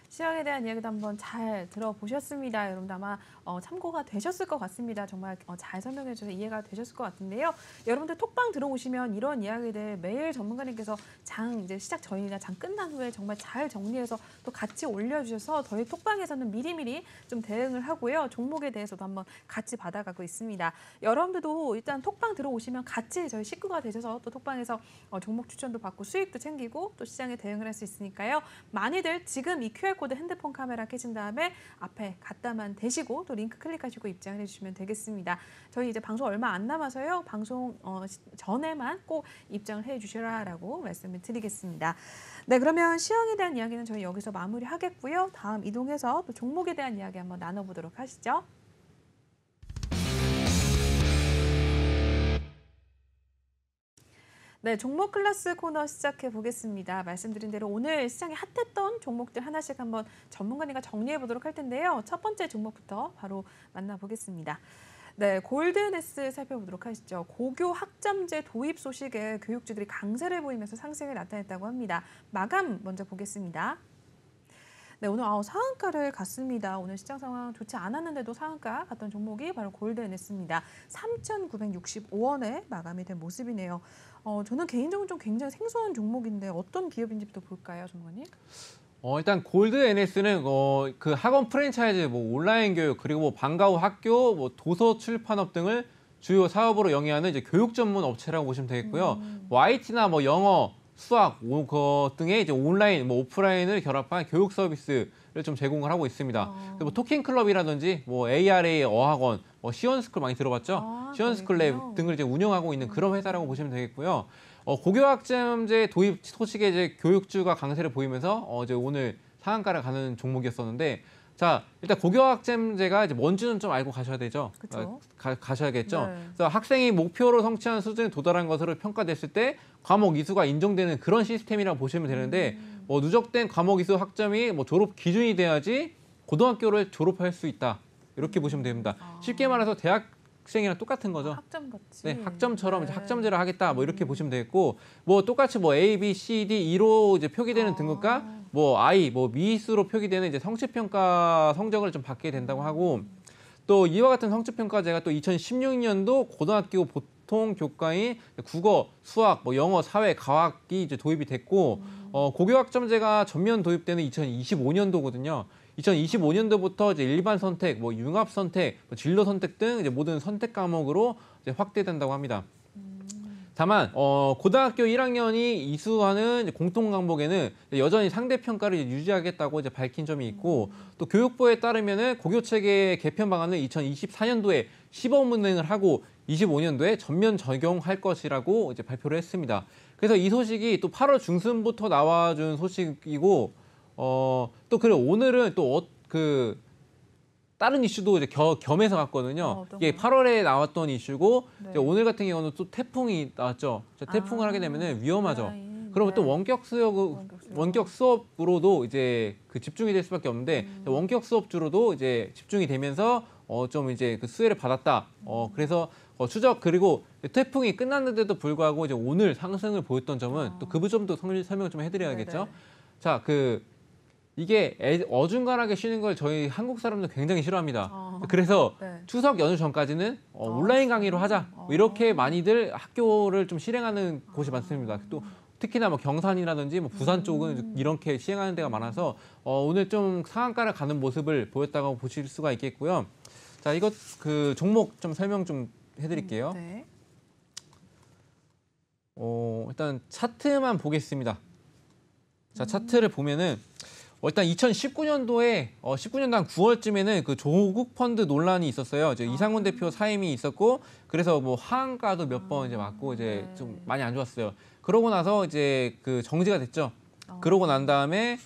시황에 대한 이야기도 한번 잘 들어보셨습니다. 여러분도 아마 참고가 되셨을 것 같습니다. 정말 잘 설명해 주셔서 이해가 되셨을 것 같은데요. 여러분들 톡방 들어오시면 이런 이야기들 매일 전문가님께서 이제 시작 전이나 장 끝난 후에 정말 잘 정리해서 또 같이 올려주셔서 저희 톡방에서는 미리미리 좀 대응을 하고요. 종목에 대해서도 한번 같이 받아가고 있습니다. 여러분들도 일단 톡방 들어오시면 같이 저희 식구가 되셔서 또 톡방에서 종목 추천도 받고 수익도 챙기고 또 시장에 대응을 할 수 있으니까요. 많이들 지금 이 QR코드 핸드폰 카메라 켜신 다음에 앞에 갖다만 대시고 또 링크 클릭하시고 입장을 해주시면 되겠습니다. 저희 이제 방송 얼마 안 남아서요. 방송 전에만 꼭 입장을 해주시라라고 말씀을 드리겠습니다. 네, 그러면 시황에 대한 이야기는 저희 여기서 마무리하겠고요. 다음 이동해서 또 종목에 대한 이야기 한번 나눠보도록 하시죠. 네, 종목 클래스 코너 시작해 보겠습니다. 말씀드린 대로 오늘 시장에 핫했던 종목들 하나씩 한번 전문가님과 정리해 보도록 할 텐데요. 첫 번째 종목부터 바로 만나보겠습니다. 네, 골드네스 살펴보도록 하시죠. 고교 학점제 도입 소식에 교육주들이 강세를 보이면서 상승을 나타냈다고 합니다. 마감 먼저 보겠습니다. 네, 오늘 상한가를 갔습니다. 오늘 시장 상황 좋지 않았는데도 상한가 갔던 종목이 바로 골드네스입니다. 3,965원에 마감이 된 모습이네요. 저는 개인적으로 좀 굉장히 생소한 종목인데 어떤 기업인지부터 볼까요, 전문가님? 일단 골드 NS는 그 학원 프랜차이즈, 뭐 온라인 교육 그리고 뭐 방과 후 학교, 뭐 도서 출판업 등을 주요 사업으로 영위하는 이제 교육 전문 업체라고 보시면 되겠고요. 뭐 IT나 뭐 영어, 수학 등의 이제 온라인, 뭐 오프라인을 결합한 교육 서비스를 좀 제공을 하고 있습니다. 뭐 토킹 클럽이라든지 뭐 ARA 어학원, 뭐 시원스쿨 많이 들어봤죠? 시원스쿨 랩 등을 이제 운영하고 있는 그런 회사라고 보시면 되겠고요. 고교학점제 도입 소식에 이제 교육주가 강세를 보이면서 이제 오늘 상한가를 가는 종목이었었는데, 자, 일단 고교학점제가 이제 뭔지는 좀 알고 가셔야 되죠. 그렇죠. 가셔야겠죠. 네. 그래서 학생이 목표로 성취한 수준에 도달한 것으로 평가됐을 때 과목 이수가 인정되는 그런 시스템이라고 보시면 되는데, 뭐 누적된 과목 이수 학점이 뭐 졸업 기준이 돼야지 고등학교를 졸업할 수 있다. 이렇게 보시면 됩니다. 쉽게 말해서 대학생이랑 똑같은 거죠. 학점같이. 네, 학점처럼 네. 이제 학점제를 하겠다. 뭐 이렇게 보시면 되겠고, 뭐 똑같이 뭐 A, B, C, D, E로 이제 표기되는 등급과 뭐 I, 뭐 미수로 표기되는 이제 성취평가 성적을 좀 받게 된다고 하고, 또 이와 같은 성취평가제가 또 2016년도 고등학교 보통 교과인 국어, 수학, 뭐 영어, 사회, 과학이 이제 도입이 됐고, 고교학점제가 전면 도입되는 2025년도거든요. 2025년도부터 이제 일반 선택, 뭐 융합 선택, 뭐 진로 선택 등 이제 모든 선택 과목으로 이제 확대된다고 합니다. 다만 고등학교 1학년이 이수하는 공통 과목에는 여전히 상대 평가를 유지하겠다고 이제 밝힌 점이 있고, 또 교육부에 따르면은 고교 체계 개편 방안을 2024년도에 시범 운행을 하고 25년도에 전면 적용할 것이라고 이제 발표를 했습니다. 그래서 이 소식이 또 8월 중순부터 나와준 소식이고, 또 그리고 오늘은 또 다른 이슈도 이제 겸해서 갔거든요. 이게 8월에 나왔던 이슈고, 네. 이제 오늘 같은 경우는 또 태풍이 나왔죠. 태풍을 하게 되면 위험하죠. 그러면 네. 또 원격 수업으로도 이제 그 집중이 될 수밖에 없는데, 원격 수업주로도 이제 집중이 되면서 좀 이제 그 수혜를 받았다. 그래서 추적, 그리고 태풍이 끝났는데도 불구하고 이제 오늘 상승을 보였던 점은 또 그 점도 설명을 좀 해드려야겠죠. 네네. 자, 이게 어중간하게 쉬는 걸 저희 한국 사람들 굉장히 싫어합니다. 그래서 네. 추석 연휴 전까지는 온라인 강의로 하자. 이렇게 많이들 학교를 좀 실행하는 곳이 많습니다. 또 특히나 뭐 경산이라든지 뭐 부산 쪽은 이렇게 시행하는 데가 많아서 오늘 좀 상한가를 가는 모습을 보였다고 보실 수가 있겠고요. 자, 이것 그 종목 좀 설명 좀 해드릴게요. 네. 일단 차트만 보겠습니다. 자, 차트를 보면은 일단 2019년도에 19년도 한 9월쯤에는 그 조국 펀드 논란이 있었어요. 이제 이상훈 대표 사임이 있었고, 그래서 뭐 하한가도 몇 번 이제 맞고 이제 네. 좀 많이 안 좋았어요. 그러고 나서 이제 그 정지가 됐죠. 그러고 난 다음에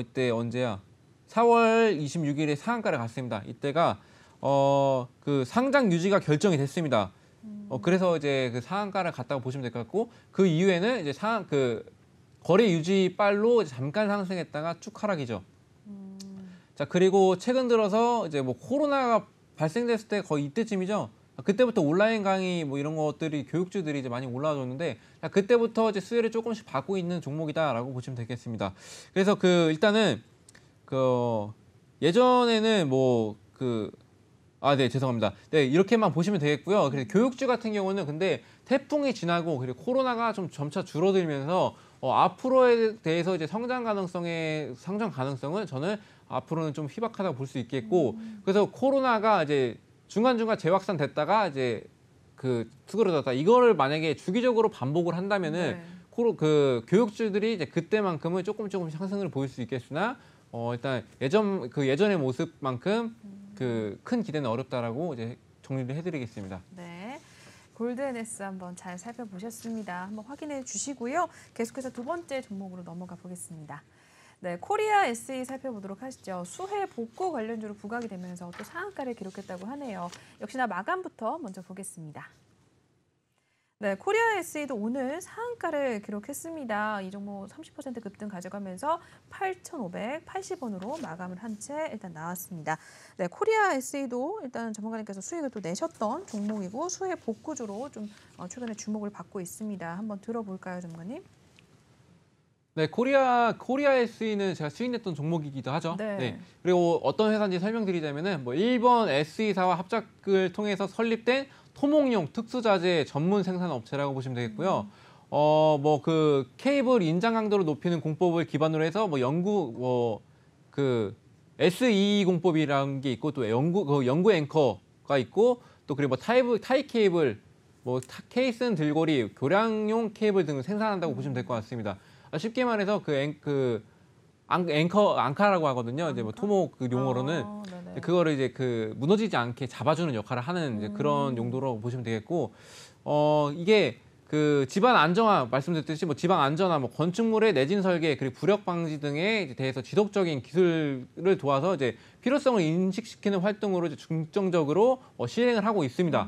이때 언제야? 4월 26일에 상한가를 갔습니다. 이때가 그 상장 유지가 결정이 됐습니다. 그래서 이제 그 상한가를 갔다고 보시면 될 것 같고, 그 이후에는 이제 거래 유지 빨로 잠깐 상승했다가 쭉 하락이죠. 자, 그리고 최근 들어서 이제 뭐 코로나가 발생됐을 때 거의 이때쯤이죠. 그때부터 온라인 강의 뭐 이런 것들이 교육주들이 이제 많이 올라와줬는데, 그때부터 이제 수혜를 조금씩 받고 있는 종목이다라고 보시면 되겠습니다. 그래서 일단은 예전에는 네, 죄송합니다. 네, 이렇게만 보시면 되겠고요. 그래서 교육주 같은 경우는 근데 태풍이 지나고 그리고 코로나가 좀 점차 줄어들면서 앞으로에 대해서 이제 성장 가능성은 저는 앞으로는 좀 희박하다고 볼 수 있겠고, 그래서 코로나가 이제 중간중간 재확산 됐다가 이제 수그러졌다. 이거를 만약에 주기적으로 반복을 한다면은 네. 교육주들이 이제 그때만큼은 조금 상승을 보일 수 있겠으나 일단 예전의 모습만큼 큰 기대는 어렵다라고 이제 정리를 해드리겠습니다. 네. 골든S 한번 잘 살펴보셨습니다. 한번 확인해 주시고요. 계속해서 두 번째 종목으로 넘어가 보겠습니다. 네, 코리아 SE 살펴보도록 하시죠. 수혜 복구 관련주로 부각이 되면서 또 상한가를 기록했다고 하네요. 역시나 마감부터 먼저 보겠습니다. 네, 코리아 SE도 오늘 상한가를 기록했습니다. 이 종목 30% 급등 가져가면서 8,580원으로 마감을 한 채 일단 나왔습니다. 네, 코리아 SE도 일단 전문가님께서 수익을 또 내셨던 종목이고 수혜 복구주로 좀 최근에 주목을 받고 있습니다. 한번 들어볼까요, 전문가님? 네, 코리아 SE는 제가 수익 냈던 종목이기도 하죠. 네. 그리고 어떤 회사인지 설명드리자면은 일본 SE사와 합작을 통해서 설립된 토목용 특수자재 전문 생산 업체라고 보시면 되겠고요. 케이블 인장 강도를 높이는 공법을 기반으로 해서 SEE 공법이라는 게 있고, 또 연구 앵커가 있고, 또 그리고 타이 케이블, 케이슨 들고리, 교량용 케이블 등을 생산한다고 보시면 될 것 같습니다. 쉽게 말해서 앙카라고 하거든요. 이제 토목 용어로는 그거를 이제 무너지지 않게 잡아주는 역할을 하는 이제 그런 용도로 보시면 되겠고, 이게 집안 안정화 말씀드렸듯이 집안 안전화, 건축물의 내진 설계, 그리고 부력 방지 등에 대해서 지속적인 기술을 도와서 이제 필요성을 인식시키는 활동으로 이제 중점적으로 실행을 하고 있습니다.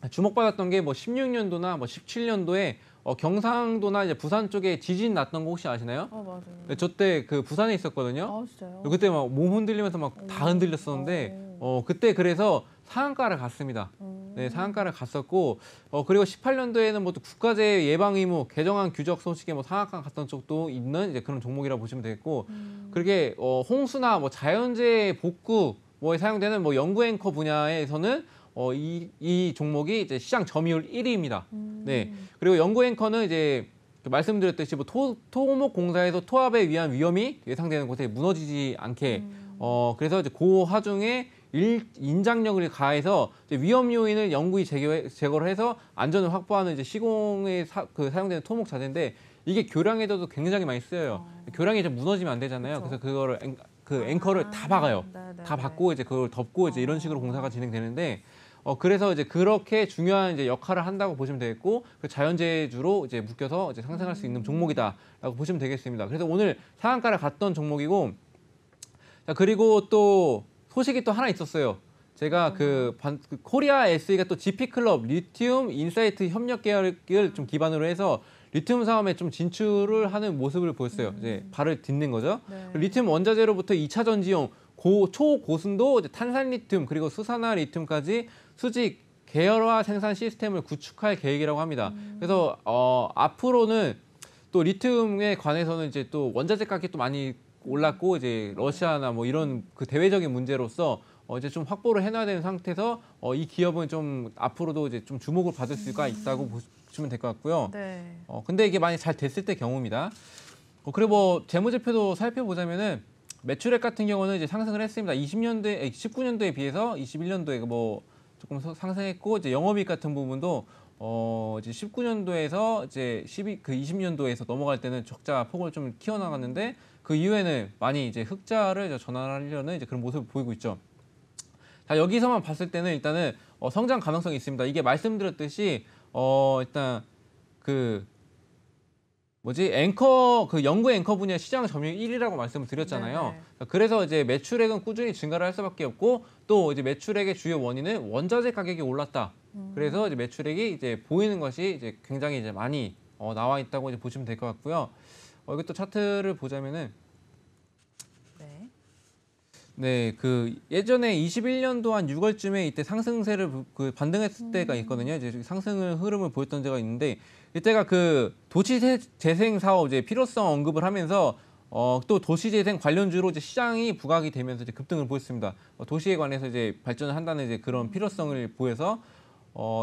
주목받았던 게 16년도나 17년도에 경상도나 이제 부산 쪽에 지진 났던 거 혹시 아시나요? 맞아요. 네, 저때 그 부산에 있었거든요. 진짜요? 그때 막 몸 흔들리면서 막 다 흔들렸었는데 그때 그래서 상한가를 갔습니다. 네, 상한가를 갔었고 그리고 18년도에는 뭐 또 국가재해 예방 의무 개정안 규정 소식에 뭐 상한가 갔던 쪽도 있는 이제 그런 종목이라고 보시면 되겠고 그렇게 홍수나 뭐 자연재해 복구 뭐에 사용되는 뭐 연구 앵커 분야에서는 이 종목이 이제 시장 점유율 1위입니다. 네. 그리고 연구 앵커는 이제 말씀드렸듯이 뭐 토목 공사에서 토합에 의한 위험이 예상되는 곳에 무너지지 않게 그래서 이제 그 하중에 인장력을 가해서 이제 위험 요인을 영구히 제거를 해서 안전을 확보하는 이제 시공에 사용되는 토목 자재인데 이게 교량에도 굉장히 많이 쓰여요. 교량이 이제 무너지면 안 되잖아요. 그래서 그거를 앵커를 다 박아요. 다 박고 이제 그걸 덮고 이제 이런 식으로 공사가 진행되는데 그래서 이제 그렇게 중요한 이제 역할을 한다고 보시면 되겠고 그 자연재해주로 이제 묶여서 이제 상승할 수 있는 종목이다라고 보시면 되겠습니다. 그래서 오늘 상한가를 갔던 종목이고 자 그리고 또 소식이 또 하나 있었어요. 제가 그 코리아 SE가 또 GP클럽 리튬 인사이트 협력 계약을 좀 기반으로 해서 리튬 사업에 좀 진출을 하는 모습을 보였어요. 이제 발을 딛는 거죠. 네. 리튬 원자재로부터 2차 전지용 초고순도 이제 탄산 리튬 그리고 수산화 리튬까지 수직 계열화 생산 시스템을 구축할 계획이라고 합니다. 그래서 앞으로는 또 리튬에 관해서는 이제 또 원자재 가격이 또 많이 올랐고 이제 러시아나 뭐 이런 그 대외적인 문제로서 이제 좀 확보를 해놔야 되는 상태에서 이 기업은 좀 앞으로도 이제 좀 주목을 받을 수가 있다고 보시면 될 것 같고요. 네. 근데 이게 만약 잘 됐을 때 경우입니다. 그리고 뭐 재무제표도 살펴보자면은 매출액 같은 경우는 이제 상승을 했습니다. 19년도에 비해서 21년도에 뭐 조금 상승했고 이제 영업이익 같은 부분도 이제 19년도에서 이제 20년도에서 넘어갈 때는 적자 폭을 좀 키워나갔는데 그 이후에는 많이 이제 흑자를 전환하려는 이제 그런 모습을 보이고 있죠. 자, 여기서만 봤을 때는 일단은 성장 가능성이 있습니다. 이게 말씀드렸듯이 일단 그 연구 앵커 분야 시장 점유율 1위라고 말씀을 드렸잖아요. 네네. 그래서 이제 매출액은 꾸준히 증가를 할 수밖에 없고 또 이제 매출액의 주요 원인은 원자재 가격이 올랐다. 그래서 이제 매출액이 이제 보이는 것이 이제 굉장히 이제 많이 나와 있다고 이제 보시면 될 것 같고요. 이것도 차트를 보자면은 네, 그 예전에 21년도 한 6월쯤에 이때 상승세를 반등했을 때가 있거든요. 이제 상승을 흐름을 보였던 데가 있는데 이때가 그 도시재생 사업 이제 필요성 언급을 하면서 또 도시재생 관련주로 이제 시장이 부각이 되면서 이제 급등을 보였습니다. 도시에 관해서 이제 발전을 한다는 이제 그런 필요성을 보여서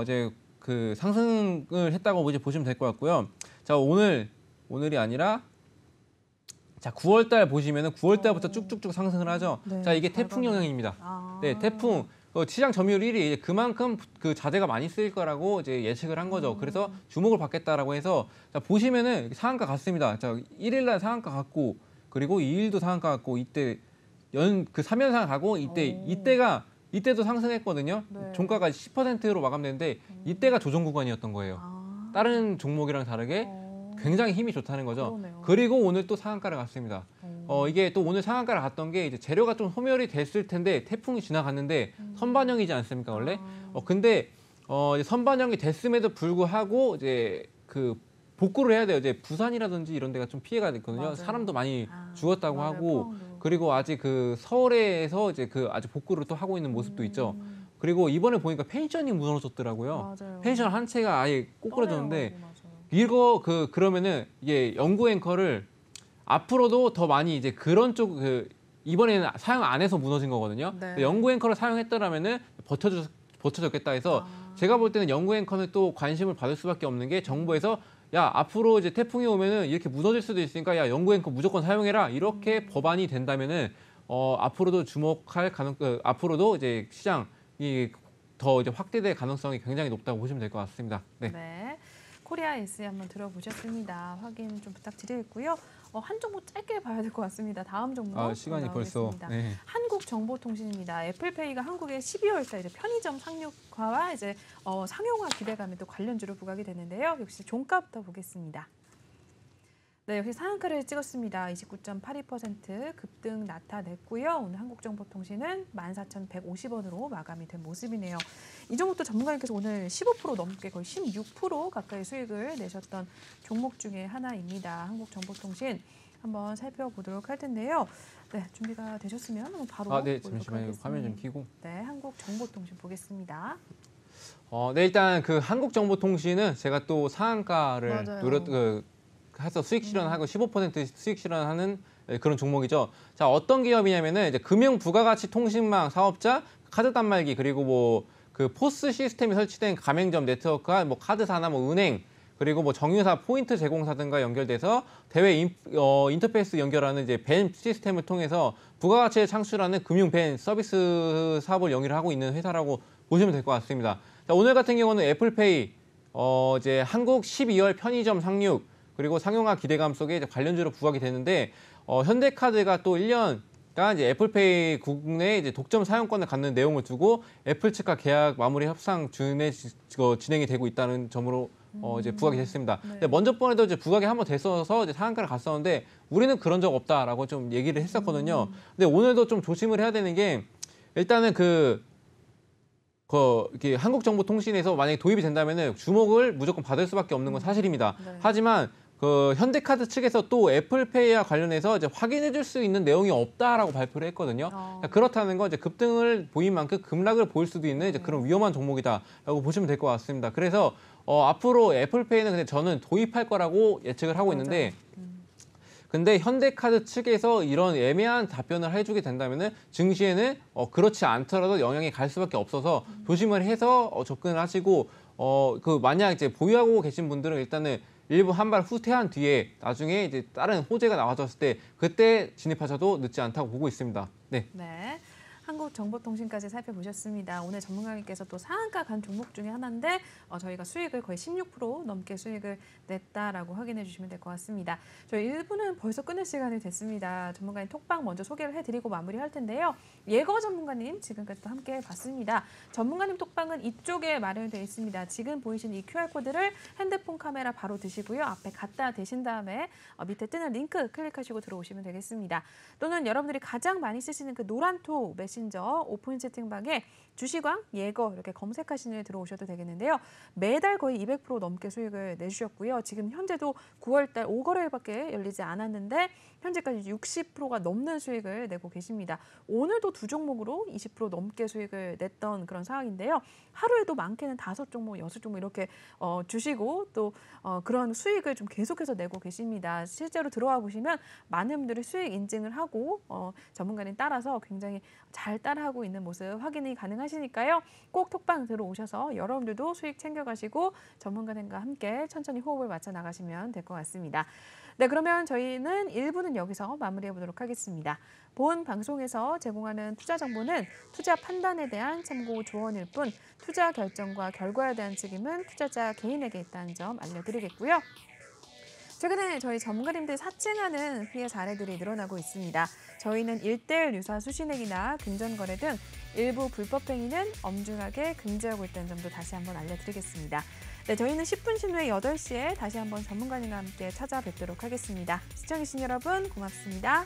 이제 그 상승을 했다고 이제 보시면 될 것 같고요. 자, 오늘이 아니라 자, 9월달 보시면은 9월달부터 쭉쭉쭉 상승을 하죠. 네, 자, 이게 태풍 영향입니다. 네, 태풍 시장 점유율 1위 그만큼 그 자재가 많이 쓰일 거라고 이제 예측을 한 거죠. 그래서 주목을 받겠다라고 해서 자, 보시면은 상한가 갔습니다. 자, 1일날 상한가 갔고 그리고 2일도 상한가 갔고 이때 그 3연상 가고 이때도 상승했거든요. 네. 종가가 10%로 마감됐는데 이때가 조정 구간이었던 거예요. 다른 종목이랑 다르게 굉장히 힘이 좋다는 거죠. 그러네요. 그리고 오늘 또 상한가를 갔습니다. 이게 또 오늘 상한가를 갔던 게 이제 재료가 좀 소멸이 됐을 텐데 태풍이 지나갔는데 선반영이지 않습니까 원래? 근데 이제 선반영이 됐음에도 불구하고 이제 그 복구를 해야 돼요. 이제 부산이라든지 이런 데가 좀 피해가 됐거든요. 맞아요. 사람도 많이 죽었다고 맞아요. 하고 포항도. 그리고 아직 그 서울에서 이제 그 아직 복구를 또 하고 있는 모습도 있죠. 그리고 이번에 보니까 펜션이 무너졌더라고요. 맞아요. 펜션 한 채가 아예 꼬꾸라졌는데 맞아요. 이거 그러면은 이게 연구 앵커를 앞으로도 더 많이 이제 그런 쪽 이번에는 사용 안 해서 무너진 거거든요. 네. 연구 앵커를 사용했더라면은 버텨줬겠다 해서 제가 볼 때는 연구 앵커는 또 관심을 받을 수밖에 없는 게 정부에서 야 앞으로 이제 태풍이 오면은 이렇게 무너질 수도 있으니까 야 연구 앵커 무조건 사용해라 이렇게 법안이 된다면은 앞으로도 주목할 앞으로도 이제 시장이 더 이제 확대될 가능성이 굉장히 높다고 보시면 될 것 같습니다. 네. 네. 코리아 SE 한번 들어보셨습니다. 확인 좀 부탁드리겠고요. 한 종목 짧게 봐야 될 것 같습니다. 다음 종목 시간이 벌써. 네. 한국정보통신입니다. 애플페이가 한국의 12월달 이제 편의점 상용화와 이제 상용화 기대감에 또 관련주로 부각이 되는데요. 역시 종가부터 보겠습니다. 네, 역시 상한가를 찍었습니다. 29.82% 급등 나타냈고요. 오늘 한국정보통신은 14,150원으로 마감이 된 모습이네요. 이종욱도 전문가님께서 오늘 15% 넘게 거의 16% 가까이 수익을 내셨던 종목 중에 하나입니다. 한국정보통신 한번 살펴보도록 할 텐데요. 네, 준비가 되셨으면 한번 바로 네, 잠시만요. 화면 좀 켜고. 네, 한국정보통신 보겠습니다. 네, 일단 그 한국정보통신은 제가 또 상한가를 해서 수익 실현하고 15% 수익 실현하는 그런 종목이죠. 자, 어떤 기업이냐면은 이제 금융 부가가치 통신망 사업자, 카드 단말기 그리고 뭐 그 포스 시스템이 설치된 가맹점 네트워크와 뭐 카드사나 뭐 은행 그리고 뭐 정유사 포인트 제공사 등과 연결돼서 대외 인터페이스 연결하는 이제 벤 시스템을 통해서 부가가치를 창출하는 금융 벤 서비스 사업을 영위를 하고 있는 회사라고 보시면 될 것 같습니다. 자, 오늘 같은 경우는 애플페이, 이제 한국 12월 편의점 상륙 그리고 상용화 기대감 속에 이제 관련주로 부각이 되는데 현대카드가 또 1년간 이제 애플페이 국내 이제 독점 사용권을 갖는 내용을 두고 애플 측과 계약 마무리 협상 진행이 되고 있다는 점으로 이제 부각이 됐습니다. 네. 근데 먼저 번에도 이제 부각이 한번 됐어서 이제 상한가를 갔었는데 우리는 그런 적 없다라고 좀 얘기를 했었거든요. 근데 오늘도 좀 조심을 해야 되는 게 일단은 이렇게 한국정보통신에서 만약에 도입이 된다면은 주목을 무조건 받을 수밖에 없는 건 사실입니다. 네. 하지만 그 현대카드 측에서 또 애플페이와 관련해서 이제 확인해줄 수 있는 내용이 없다라고 발표를 했거든요. 그렇다는 건 이제 급등을 보인 만큼 급락을 보일 수도 있는 이제 그런 위험한 종목이다라고 보시면 될 것 같습니다. 그래서 앞으로 애플페이는 근데 저는 도입할 거라고 예측을 하고 있는데. 근데 현대카드 측에서 이런 애매한 답변을 해주게 된다면은 증시에는 그렇지 않더라도 영향이 갈 수밖에 없어서 조심을 해서 접근을 하시고 만약 이제 보유하고 계신 분들은 일단은 일부 한 발 후퇴한 뒤에 나중에 이제 다른 호재가 나와졌을 때 그때 진입하셔도 늦지 않다고 보고 있습니다. 네. 네. 한국정보통신까지 살펴보셨습니다. 오늘 전문가님께서 또 상한가 간 종목 중에 하나인데 저희가 수익을 거의 16% 넘게 수익을 냈다라고 확인해 주시면 될 것 같습니다. 저희 1부는 벌써 끝낼 시간이 됐습니다. 전문가님 톡방 먼저 소개를 해드리고 마무리할 텐데요. 예거 전문가님 지금까지 또 함께 봤습니다. 전문가님 톡방은 이쪽에 마련되어 있습니다. 지금 보이시는 이 QR코드를 핸드폰 카메라 바로 드시고요. 앞에 갖다 대신 다음에 밑에 뜨는 링크 클릭하시고 들어오시면 되겠습니다. 또는 여러분들이 가장 많이 쓰시는 그 노란톡 메신저 오픈 채팅방에 주시광, 예거 이렇게 검색하신 후에 들어오셔도 되겠는데요. 매달 거의 200% 넘게 수익을 내주셨고요. 지금 현재도 9월달 5거래일밖에 열리지 않았는데 현재까지 60%가 넘는 수익을 내고 계십니다. 오늘도 두 종목으로 20% 넘게 수익을 냈던 그런 상황인데요. 하루에도 많게는 5종목, 6종목 이렇게 주시고 또 그런 수익을 좀 계속해서 내고 계십니다. 실제로 들어와 보시면 많은 분들이 수익 인증을 하고 전문가님 따라서 굉장히 잘 따라하고 있는 모습 확인이 가능하시니까요. 꼭 톡방 들어오셔서 여러분들도 수익 챙겨가시고 전문가님과 함께 천천히 호흡을 맞춰 나가시면 될 것 같습니다. 네, 그러면 저희는 1부는 여기서 마무리해 보도록 하겠습니다. 본 방송에서 제공하는 투자 정보는 투자 판단에 대한 참고 조언일 뿐 투자 결정과 결과에 대한 책임은 투자자 개인에게 있다는 점 알려드리겠고요. 최근에 저희 전문가님들이 사칭하는 피해 사례들이 늘어나고 있습니다. 저희는 1:1 유사 수신액이나 금전거래 등 일부 불법 행위는 엄중하게 금지하고 있다는 점도 다시 한번 알려드리겠습니다. 네, 저희는 10분 신 후에 8시에 다시 한번 전문가님과 함께 찾아뵙도록 하겠습니다. 시청해주신 여러분 고맙습니다.